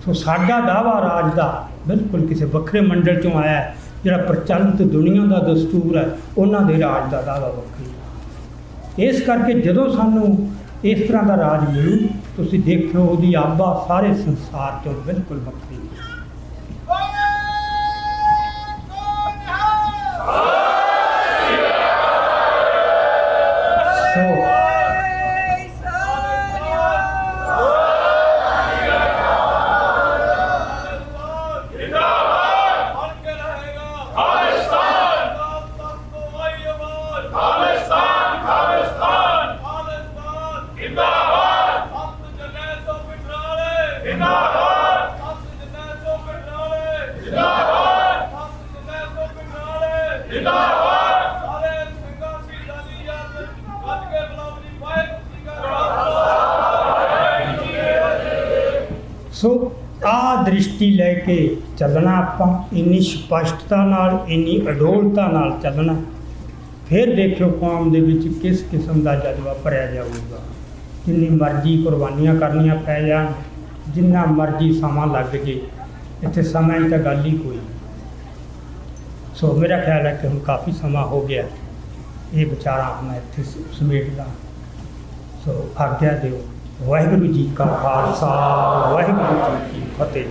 [SPEAKER 1] ਸੋ ਸਾਡਾ ਦਾਅਵਾ ਰਾਜ ਦਾ ਬਿਲਕੁਲ ਕਿਸੇ ਵੱਖਰੇ ਮੰਡਲ 'ਚੋਂ ਆਇਆ ਹੈ। ਜਿਹੜਾ ਪ੍ਰਚਲਿਤ ਦੁਨੀਆ ਦਾ ਦਸਤੂਰ ਹੈ, ਉਹਨਾਂ ਦੇ ਰਾਜ ਦਾ ਦਾਅਵਾ ਵੱਖਰੀ। ਇਸ ਕਰਕੇ ਜਦੋਂ ਸਾਨੂੰ ਇਸ ਤਰ੍ਹਾਂ ਦਾ ਰਾਜ ਮਿਲੂ, ਤੁਸੀਂ ਦੇਖਿਓ ਉਹਦੀ ਆਭਾ ਸਾਰੇ ਸੰਸਾਰ 'ਚੋਂ ਬਿਲਕੁਲ ਵੱਖਰੀ। ਦ੍ਰਿਸ਼ਟੀ ਲੈ ਕੇ ਚੱਲਣਾ, ਆਪਾਂ ਇੰਨੀ ਸਪਸ਼ਟਤਾ ਨਾਲ, ਇੰਨੀ ਅਡੋਲਤਾ ਨਾਲ ਚੱਲਣਾ। ਫਿਰ ਦੇਖਿਓ ਕੌਮ ਦੇ ਵਿੱਚ ਕਿਸ ਕਿਸਮ ਦਾ ਜਜ਼ਬਾ ਭਰਿਆ ਜਾਊਗਾ। ਜਿੰਨੀ ਮਰਜ਼ੀ ਕੁਰਬਾਨੀਆਂ ਕਰਨੀਆਂ ਪੈ ਜਾਣ, ਜਿੰਨਾ ਮਰਜ਼ੀ ਸਮਾਂ ਲੱਗ ਜੇ, ਇੱਥੇ ਸਮਾਂ ਦੀ ਤਾਂ ਗੱਲ ਹੀ ਕੋਈ ਨਹੀਂ। ਸੋ ਮੇਰਾ ਖਿਆਲ ਹੈ ਕਿ ਹੁਣ ਕਾਫੀ ਸਮਾਂ ਹੋ ਗਿਆ, ਇਹ ਵਿਚਾਰਾਂ ਮੈਂ ਇੱਥੇ ਸਮੇਟਦਾ। ਸੋ ਆਗਿਆ ਦਿਓ। ਵਾਹਿਗੁਰੂ ਜੀ ਕਾ ਖਾਲਸਾ, ਵਾਹਿਗੁਰੂ ਜੀ ਕੀ ਫਤਿਹ।